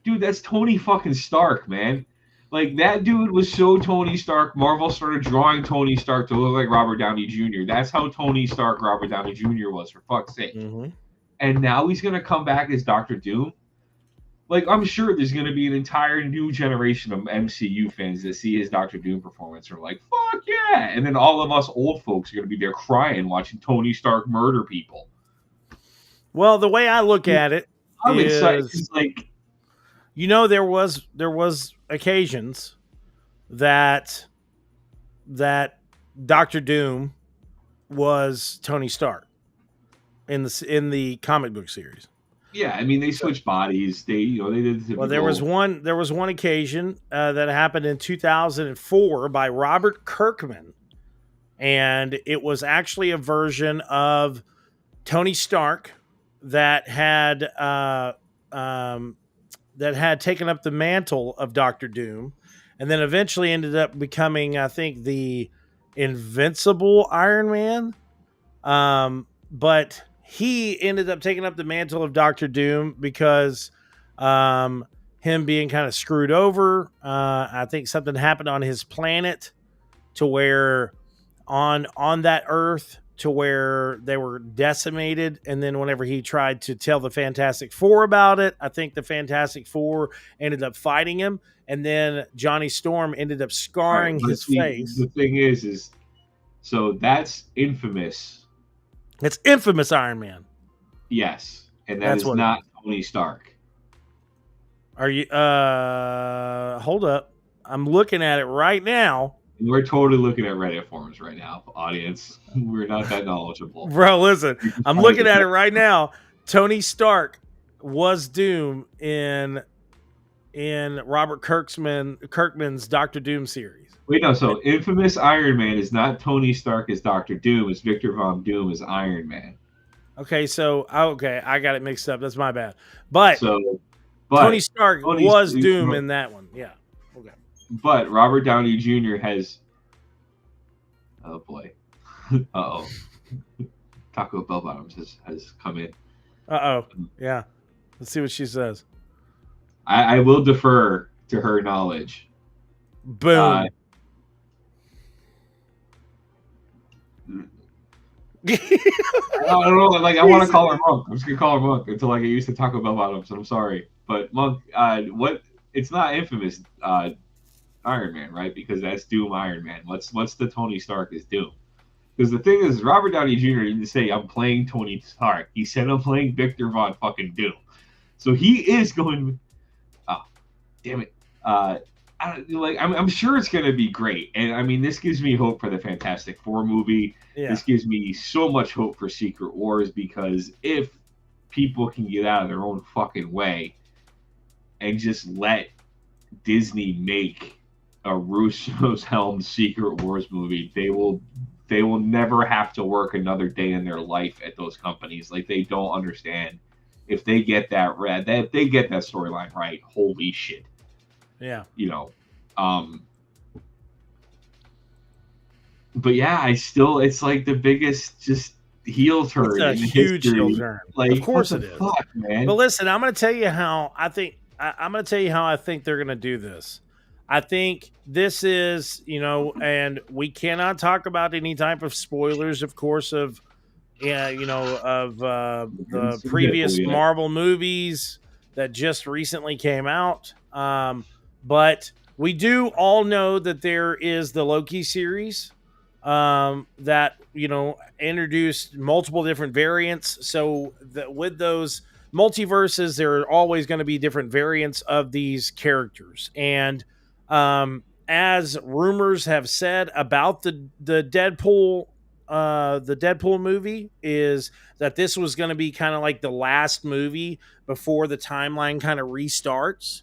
dude, that's Tony fucking Stark, man. Like, that dude was so Tony Stark. Marvel started drawing Tony Stark to look like Robert Downey Jr. That's how Tony Stark Robert Downey Jr. was, for fuck's sake. Mm-hmm. And now he's going to come back as Dr. Doom. Like, I'm sure there's going to be an entire new generation of MCU fans that see his Dr. Doom performance and are like, fuck yeah. And then all of us old folks are going to be there crying watching Tony Stark murder people. Well, the way I look at it I'm is, excited. Like, you know, there was occasions that Dr. Doom was Tony Stark in the comic book series. Yeah, I mean, they switched bodies. They did. Well, there was one occasion that happened in 2004 by Robert Kirkman, and it was actually a version of Tony Stark that had taken up the mantle of Dr. Doom, and then eventually ended up becoming, I think, the Invincible Iron Man. But he ended up taking up the mantle of Dr. Doom because him being kind of screwed over. I think something happened on his planet to where on that Earth to where they were decimated. And then whenever he tried to tell the Fantastic Four about it, I think the Fantastic Four ended up fighting him. And then Johnny Storm ended up scarring his face. The thing is so that's infamous. It's infamous Iron Man. Yes. And that's not Tony Stark. Are you hold up. I'm looking at it right now. We're totally looking at Reddit forums right now, audience. We're not that knowledgeable. Bro, listen. I'm looking at it right now. Tony Stark was Doom in Robert Kirkman's Doctor Doom series. Wait, no. So infamous Iron Man is not Tony Stark as Dr. Doom. It's Victor Von Doom as Iron Man. Okay, I got it mixed up. That's my bad. But Tony Stark was Doom in that one. Yeah. Okay. But Robert Downey Jr. has. Oh boy. Uh-oh. Taco Bell Bottoms has come in. Uh-oh. Yeah. Let's see what she says. I will defer to her knowledge. Boom. I don't know. Like, I want to call her Monk. I'm just gonna call her Monk until I get used to Taco Bell Bottoms. And I'm sorry, but Monk. What? It's not infamous Iron Man, right? Because that's Doom Iron Man. What's the Tony Stark is Doom? Because the thing is, Robert Downey Jr. didn't say I'm playing Tony Stark. He said I'm playing Victor Von fucking Doom. So he is going. Oh, damn it. I'm sure it's going to be great. And I mean, this gives me hope for the Fantastic Four movie. Yeah. This gives me so much hope for Secret Wars, because if people can get out of their own fucking way and just let Disney make a Russo's helmed Secret Wars movie, they will never have to work another day in their life at those companies. Like, they don't understand. If they get that if they get that storyline right, holy shit. Yeah. You know. But yeah, it's like the biggest just heel turn. It's a huge heel turn. Like, of course what it the is. fuck, man. But listen, I'm going to tell you how I think. I'm going to tell you how I think they're going to do this. I think this is, and we cannot talk about any type of spoilers, of course, of the previous Marvel movies that just recently came out. But we do all know that there is the Loki series that, introduced multiple different variants. So with those multiverses, there are always going to be different variants of these characters. And as rumors have said about the Deadpool movie, is that this was going to be kind of like the last movie before the timeline kind of restarts.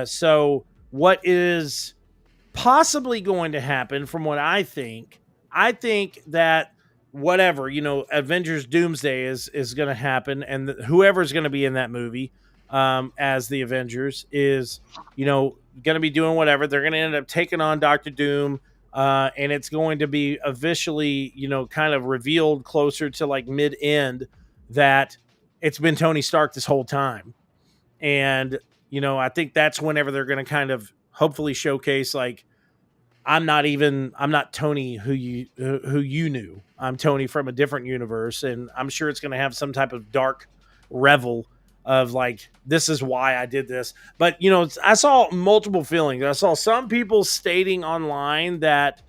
So what is possibly going to happen, from what I think that whatever, Avengers Doomsday is going to happen, and whoever's going to be in that movie as the Avengers is, going to be doing whatever. They're going to end up taking on Doctor Doom, and it's going to be officially, kind of revealed closer to like mid-end that it's been Tony Stark this whole time. And, I think that's whenever they're going to kind of hopefully showcase, like, I'm not Tony who you knew. I'm Tony from a different universe, and I'm sure it's going to have some type of dark revel of like, this is why I did this. But I saw multiple feelings. I saw some people stating online that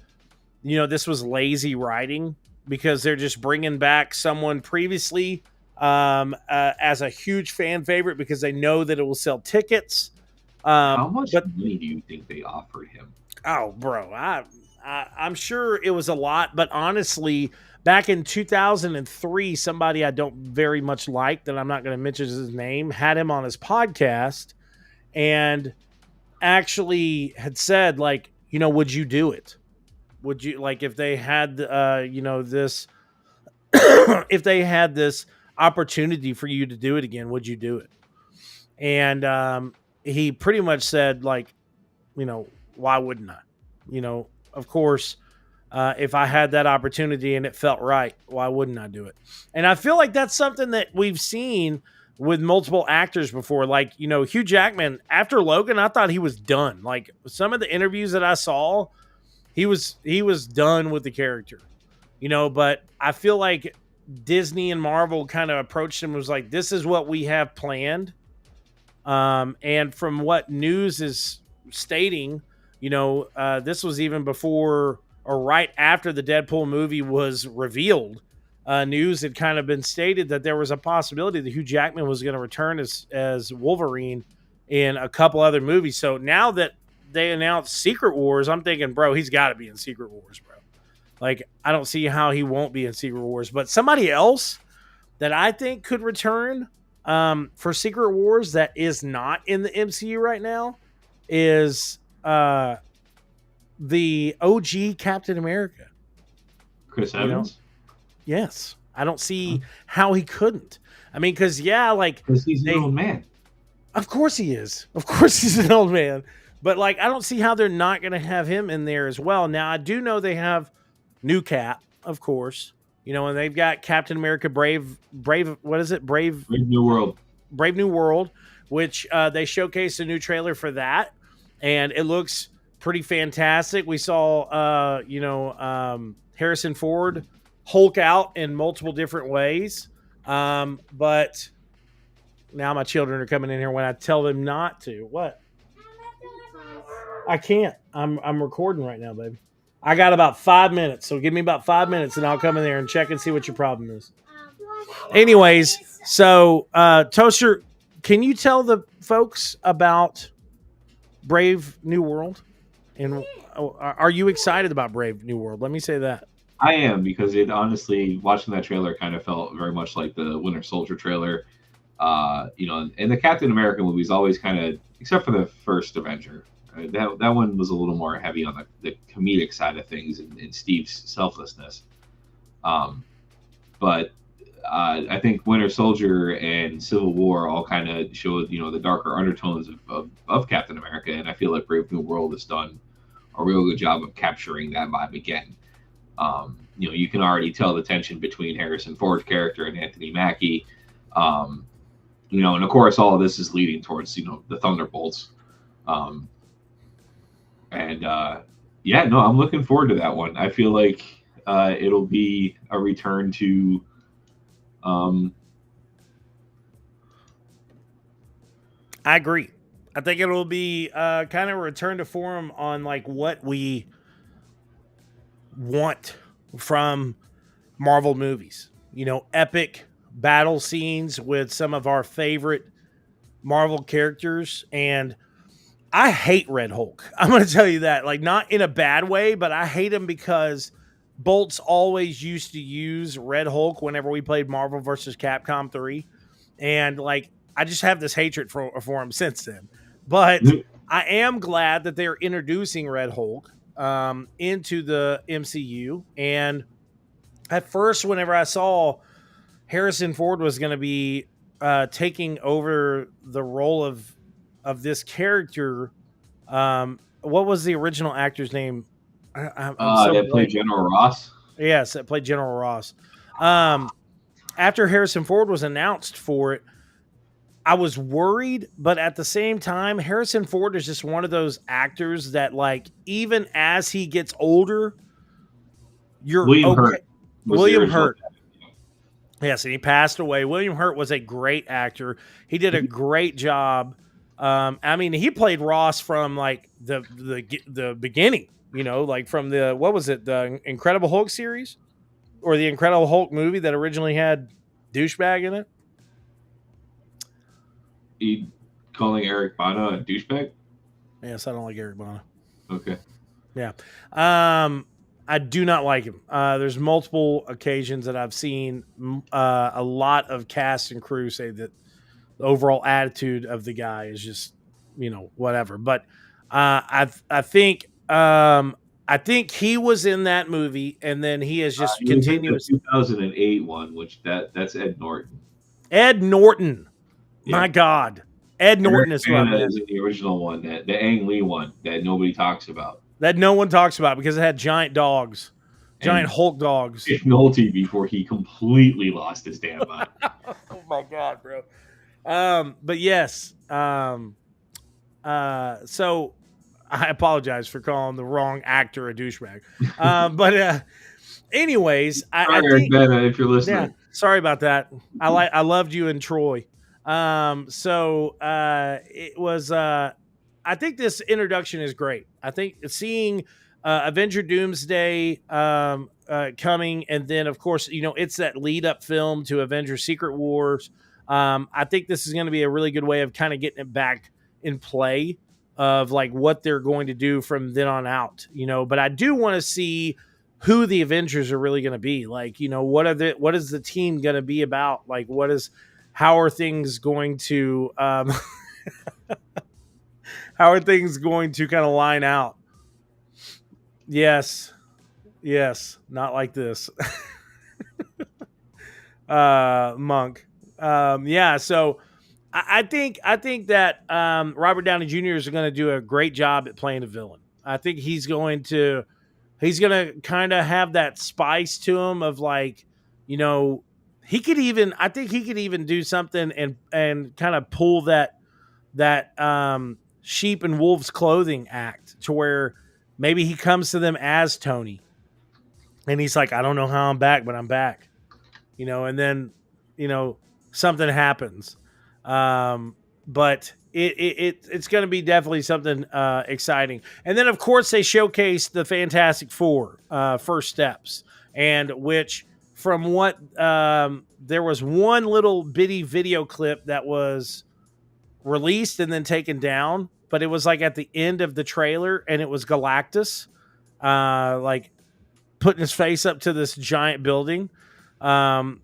this was lazy writing because they're just bringing back someone previously as a huge fan favorite because they know that it will sell tickets. How much money do you think they offered him? Oh, bro, I'm sure it was a lot, but honestly, back in 2003, somebody I don't very much like, that I'm not going to mention his name, had him on his podcast and actually had said, like, would you do it? Would you, like, if they had, this, if they had this opportunity for you to do it again, would you do it? And he pretty much said, like, why wouldn't I? Of course, if I had that opportunity and it felt right, why wouldn't I do it? And I feel like that's something that we've seen with multiple actors before. Like, Hugh Jackman, after Logan, I thought he was done. Like, some of the interviews that I saw, he was done with the character. But I feel like Disney and Marvel kind of approached him and was like, this is what we have planned. And from what news is stating, this was even before or right after the Deadpool movie was revealed. News had kind of been stated that there was a possibility that Hugh Jackman was going to return as Wolverine in a couple other movies. So now that they announced Secret Wars, I'm thinking, bro, he's got to be in Secret Wars, bro. Like, I don't see how he won't be in Secret Wars. But somebody else that I think could return for Secret Wars that is not in the MCU right now is the OG Captain America. Chris Evans? Yes. I don't see how he couldn't. I mean, because, because he's an old man. Of course he is. Of course he's an old man. But, like, I don't see how they're not going to have him in there as well. Now, I do know they have New Cap, of course. And they've got Captain America Brave, what is it? Brave New World. Brave New World, which they showcased a new trailer for that. And it looks pretty fantastic. We saw, Harrison Ford Hulk out in multiple different ways. But now my children are coming in here when I tell them not to. What? I can't. I'm recording right now, baby. I got about 5 minutes, so give me about 5 minutes, and I'll come in there and check and see what your problem is. Anyways, so Toaster, can you tell the folks about Brave New World? And are you excited about Brave New World? Let me say that. I am, because it honestly, watching that trailer kind of felt very much like the Winter Soldier trailer. And the Captain America movies always kind of, except for the first Avenger, that one was a little more heavy on the comedic side of things, and Steve's selflessness. But I think Winter Soldier and Civil War all kind of showed, the darker undertones of Captain America, and I feel like Brave New World has done a real good job of capturing that vibe again. You can already tell the tension between Harrison Ford's character and Anthony Mackie. And of course, all of this is leading towards, the Thunderbolts. I'm looking forward to that one. I feel like it'll be a return to I agree. I think it'll be kind of a return to form on like what we want from Marvel movies. Epic battle scenes with some of our favorite Marvel characters. And I hate Red Hulk. I'm going to tell you that, like, not in a bad way, but I hate him because Bolts always used to use Red Hulk whenever we played Marvel versus Capcom 3. And like, I just have this hatred for him since then. But I am glad that they're introducing Red Hulk into the MCU. And at first, whenever I saw Harrison Ford was going to be taking over the role of this character, what was the original actor's name? that played General Ross. Yes, that played General Ross. After Harrison Ford was announced for it, I was worried, but at the same time, Harrison Ford is just one of those actors that, like, even as he gets older, you're William okay. Hurt. William Hurt. Yes, and he passed away. William Hurt was a great actor. He did a great job. He played Ross from like the beginning. Like from the Incredible Hulk series, or the Incredible Hulk movie that originally had douchebag in it. Calling Eric Bana a douchebag? Yes, I don't like Eric Bana. Okay. Yeah. I do not like him. There's multiple occasions that I've seen a lot of cast and crew say that the overall attitude of the guy is just, whatever. But I think he was in that movie, and then he has just continuous. 2008 one, which that's Ed Norton. Ed Norton. Yeah. My God. Ed Norton is in the original one, the Ang Lee one that nobody talks about. That no one talks about because it had giant dogs, giant Hulk dogs. McNulty before he completely lost his damn mind. Oh my God, bro. But yes. So I apologize for calling the wrong actor a douchebag. But anyways, I think, Bennett, if you're listening. Yeah, sorry about that. I loved you and Troy. It was I think this introduction is great. I think seeing Avenger Doomsday coming, and then of course, it's that lead up film to Avenger Secret Wars. I think this is going to be a really good way of kind of getting it back in play of like what they're going to do from then on out, but I do want to see who the Avengers are really going to be. Like, what is the team going to be about? Like, how are things going to, how are things going to kind of line out? Yes. Not like this. Monk. So I think that Robert Downey Jr. is going to do a great job at playing a villain. I think he's going to kind of have that spice to him of like, he could even do something and kind of pull that sheep and wolves clothing act to where maybe he comes to them as Tony and he's like, I don't know how I'm back, but I'm back, and then, something happens. But it's going to be definitely something exciting. And then, of course, they showcase the Fantastic Four first steps, and which from what there was one little bitty video clip that was released and then taken down, but it was like at the end of the trailer, and it was Galactus, like putting his face up to this giant building,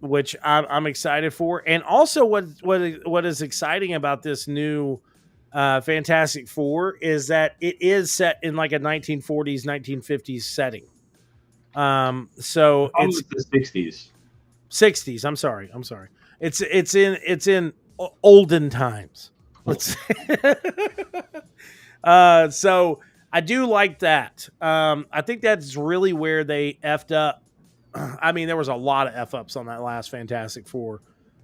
which I'm excited for. And also, what is exciting about this new Fantastic Four is that it is set in like a 1940s, 1950s setting. So it's the 60s. 60s. I'm sorry. It's in olden times. Let's. So I do like that. I think that's really where they effed up. I mean, there was a lot of F ups on that last Fantastic Four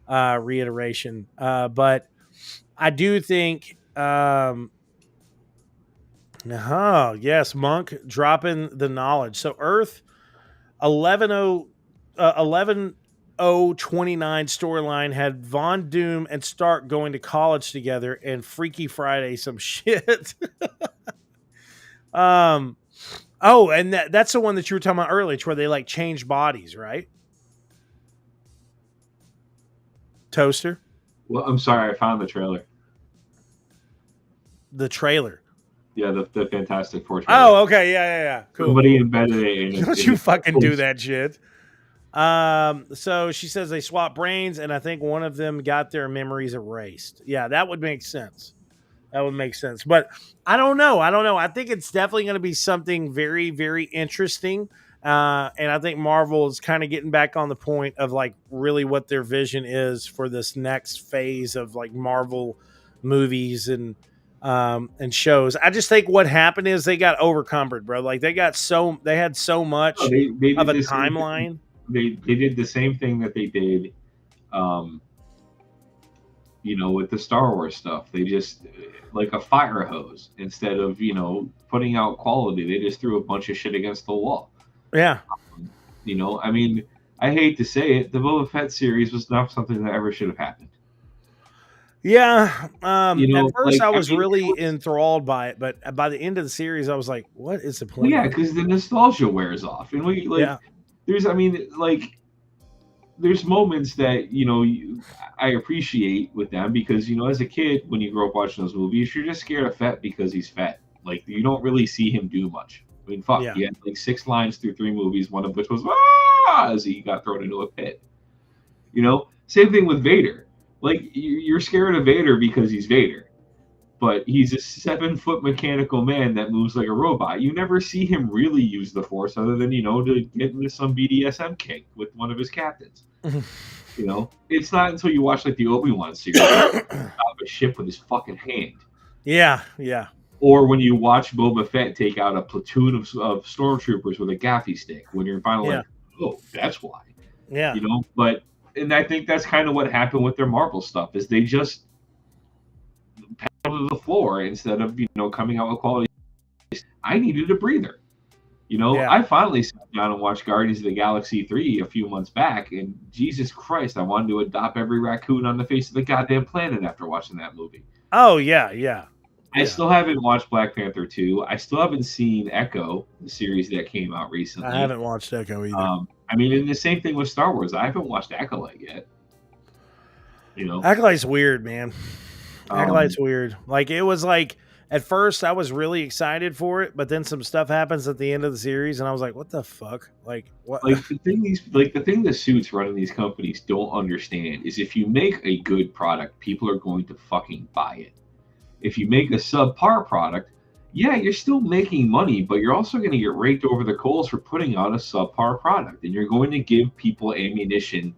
reiteration, but I do think. Yes, Monk dropping the knowledge. So Earth 11-029 storyline had Von Doom and Stark going to college together, and Freaky Friday some shit. And that's the one that you were talking about earlier, where they like change bodies, right? Toaster. Well, I'm sorry, I found the trailer. The trailer. Yeah, the Fantastic Four trailer. Oh, okay, yeah. Cool. Somebody embedded it in. Don't you fucking do that shit. So she says they swap brains, and I think one of them got their memories erased. Yeah, that would make sense. But I don't know. I think it's definitely going to be something very, very interesting. And I think Marvel is kind of getting back on the point of like really what their vision is for this next phase of like Marvel movies and shows. I just think what happened is they got overcumbered, bro. Like they had so much of a timeline. They did the same thing that they did, with the Star Wars stuff. They just like a fire hose instead of putting out quality. They just threw a bunch of shit against the wall. Yeah. I mean, I hate to say it, the Boba Fett series was not something that ever should have happened. Yeah. At first, I was really enthralled by it, but by the end of the series, I was like, "What is the point?" Yeah, because the nostalgia wears off, and there's moments that I appreciate with them because as a kid, when you grow up watching those movies, you're just scared of Fett because he's Fett. Like you don't really see him do much. I mean, fuck, he had like 6 lines through 3 movies, one of which was as he got thrown into a pit. Same thing with Vader. Like you're scared of Vader because he's Vader, but he's a 7-foot mechanical man that moves like a robot. You never see him really use the Force other than to get into some BDSM kink with one of his captains. It's not until you watch like the Obi-Wan series stop a ship with his fucking hand. Yeah. Or when you watch Boba Fett take out a platoon of stormtroopers with a gaffy stick, when you're finally like, oh, that's why. Yeah. And I think that's kind of what happened with their Marvel stuff is they just pedaled to the floor instead of coming out with quality. I needed a breather. I finally sat down and watched Guardians of the Galaxy 3 a few months back, and Jesus Christ, I wanted to adopt every raccoon on the face of the goddamn planet after watching that movie. Oh yeah. I still haven't watched Black Panther 2. I still haven't seen Echo, the series that came out recently. I haven't watched Echo either. And the same thing with Star Wars. I haven't watched Acolyte yet. Acolyte's weird, man. Acolyte's weird. Like it was like at first I was really excited for it, but then some stuff happens at the end of the series, and I was like, "What the fuck? Like what?" Like the thing the suits running these companies don't understand is if you make a good product, people are going to fucking buy it. If you make a subpar product, yeah, you're still making money, but you're also going to get raked over the coals for putting out a subpar product, and you're going to give people ammunition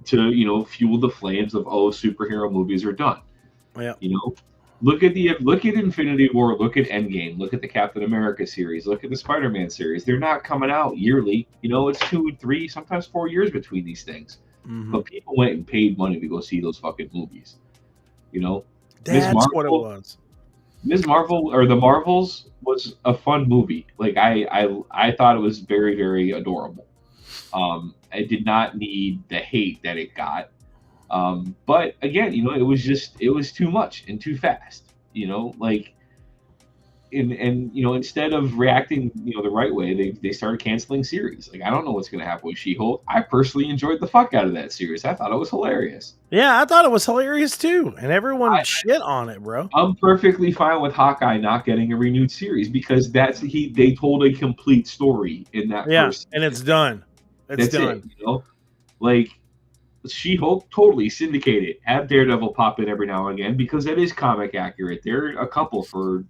to fuel the flames of superhero movies are done. Yeah. Look at Infinity War, look at Endgame, look at the Captain America series, look at the Spider-Man series. They're not coming out yearly. It's 2, 3, sometimes 4 years between these things. Mm-hmm. But people went and paid money to go see those fucking movies. That's what it was. Ms. Marvel or the Marvels was a fun movie. Like I thought it was very, very adorable. I did not need the hate that it got. But again, it was too much and too fast. and instead of reacting the right way, they started canceling series. Like, I don't know what's going to happen with She-Hulk. I personally enjoyed the fuck out of that series. I thought it was hilarious. Yeah, I thought it was hilarious too, and everyone shit on it, bro. I'm perfectly fine with Hawkeye not getting a renewed series because they told a complete story in that first and it's done. It's done. Like, She-Hulk, totally syndicated. Have Daredevil pop in every now and again because that is comic accurate. They're a couple for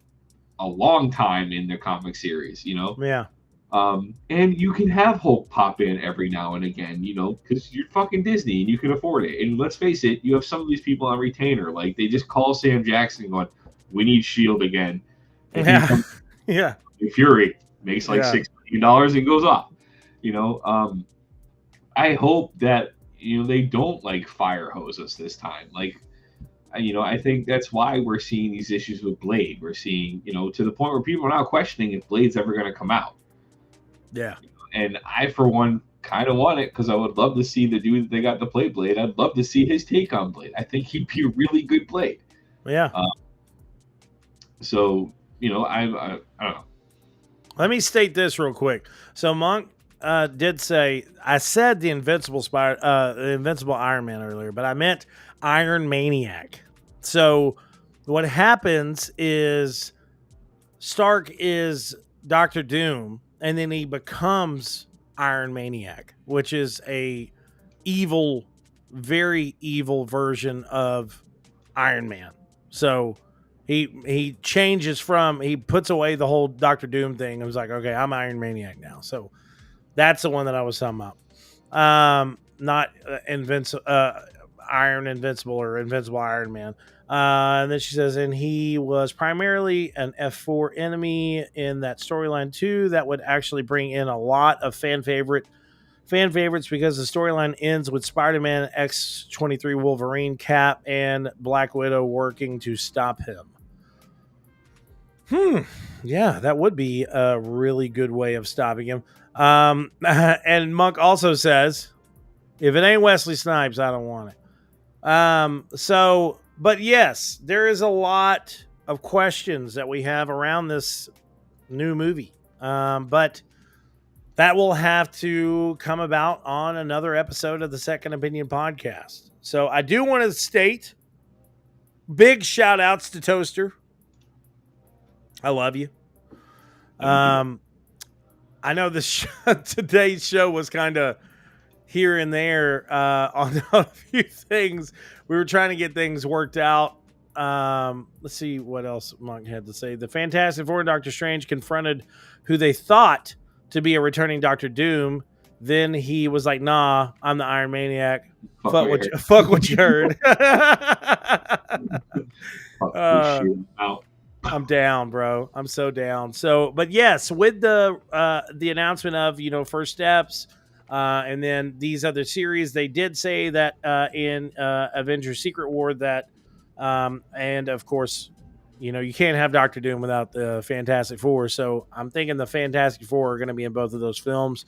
a long time in their comic series, Yeah. And you can have Hulk pop in every now and again, because you're fucking Disney and you can afford it. And let's face it, you have some of these people on retainer. Like, they just call Sam Jackson going, we need S.H.I.E.L.D. again. And yeah. Fury makes like $6 million and goes off. I hope that, they don't like fire hose us this time. Like, I think that's why we're seeing these issues with Blade. We're seeing, to the point where people are now questioning if Blade's ever going to come out. Yeah. And I, for one, kind of want it because I would love to see the dude that they got to play Blade. I'd love to see his take on Blade. I think he'd be a really good Blade. Yeah. So, I don't know. Let me state this real quick. So Monk did say, I said the Invincible Iron Man earlier, but I meant Iron Maniac. So what happens is Stark is Dr. Doom, and then he becomes Iron Maniac, which is a evil, very evil version of Iron Man. So he changes he puts away the whole Dr. Doom thing and was like, okay, I'm Iron Maniac now. So that's the one that I was talking about. Not Iron Invincible or Invincible Iron Man. And then she says, and he was primarily an F4 enemy in that storyline too. That would actually bring in a lot of fan favorites because the storyline ends with Spider-Man, X-23 Wolverine, Cap, and Black Widow working to stop him. Yeah, that would be a really good way of stopping him. And Monk also says, if it ain't Wesley Snipes, I don't want it. But yes, there is a lot of questions that we have around this new movie. But that will have to come about on another episode of the Second Opinion podcast. So I do want to state big shout outs to Toaster. I love you. I know today's show was kind of here and there on a few things. We were trying to get things worked out. Let's see what else Monk had to say. The Fantastic Four and Doctor Strange confronted who they thought to be a returning Doctor Doom. Then he was like, nah, I'm the Iron Maniac. Fuck what you heard. I'm down, bro. I'm so down. So, but yes, with the announcement of, first steps, and then these other series, they did say that in Avengers Secret War that, and of course, you can't have Doctor Doom without the Fantastic Four. So I'm thinking the Fantastic Four are going to be in both of those films.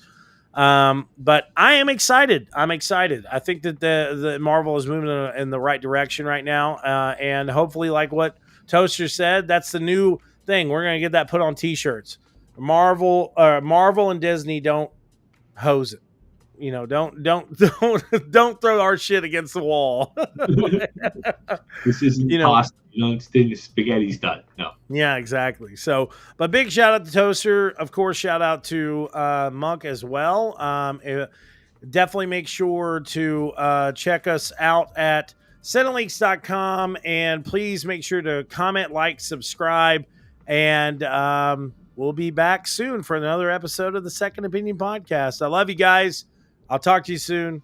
But I am excited. I think that the Marvel is moving in the right direction right now. And hopefully, like what Toaster said, that's the new thing. We're going to get that put on t-shirts. Marvel and Disney don't hose it. Don't throw our shit against the wall. This isn't pasta. Spaghetti's done. No. Yeah, exactly. So, but big shout out to Toaster. Of course, shout out to Monk as well. Definitely make sure to check us out at Cineleaks.com, and please make sure to comment, like, subscribe, and we'll be back soon for another episode of the Second Opinion podcast. I love you guys. I'll talk to you soon.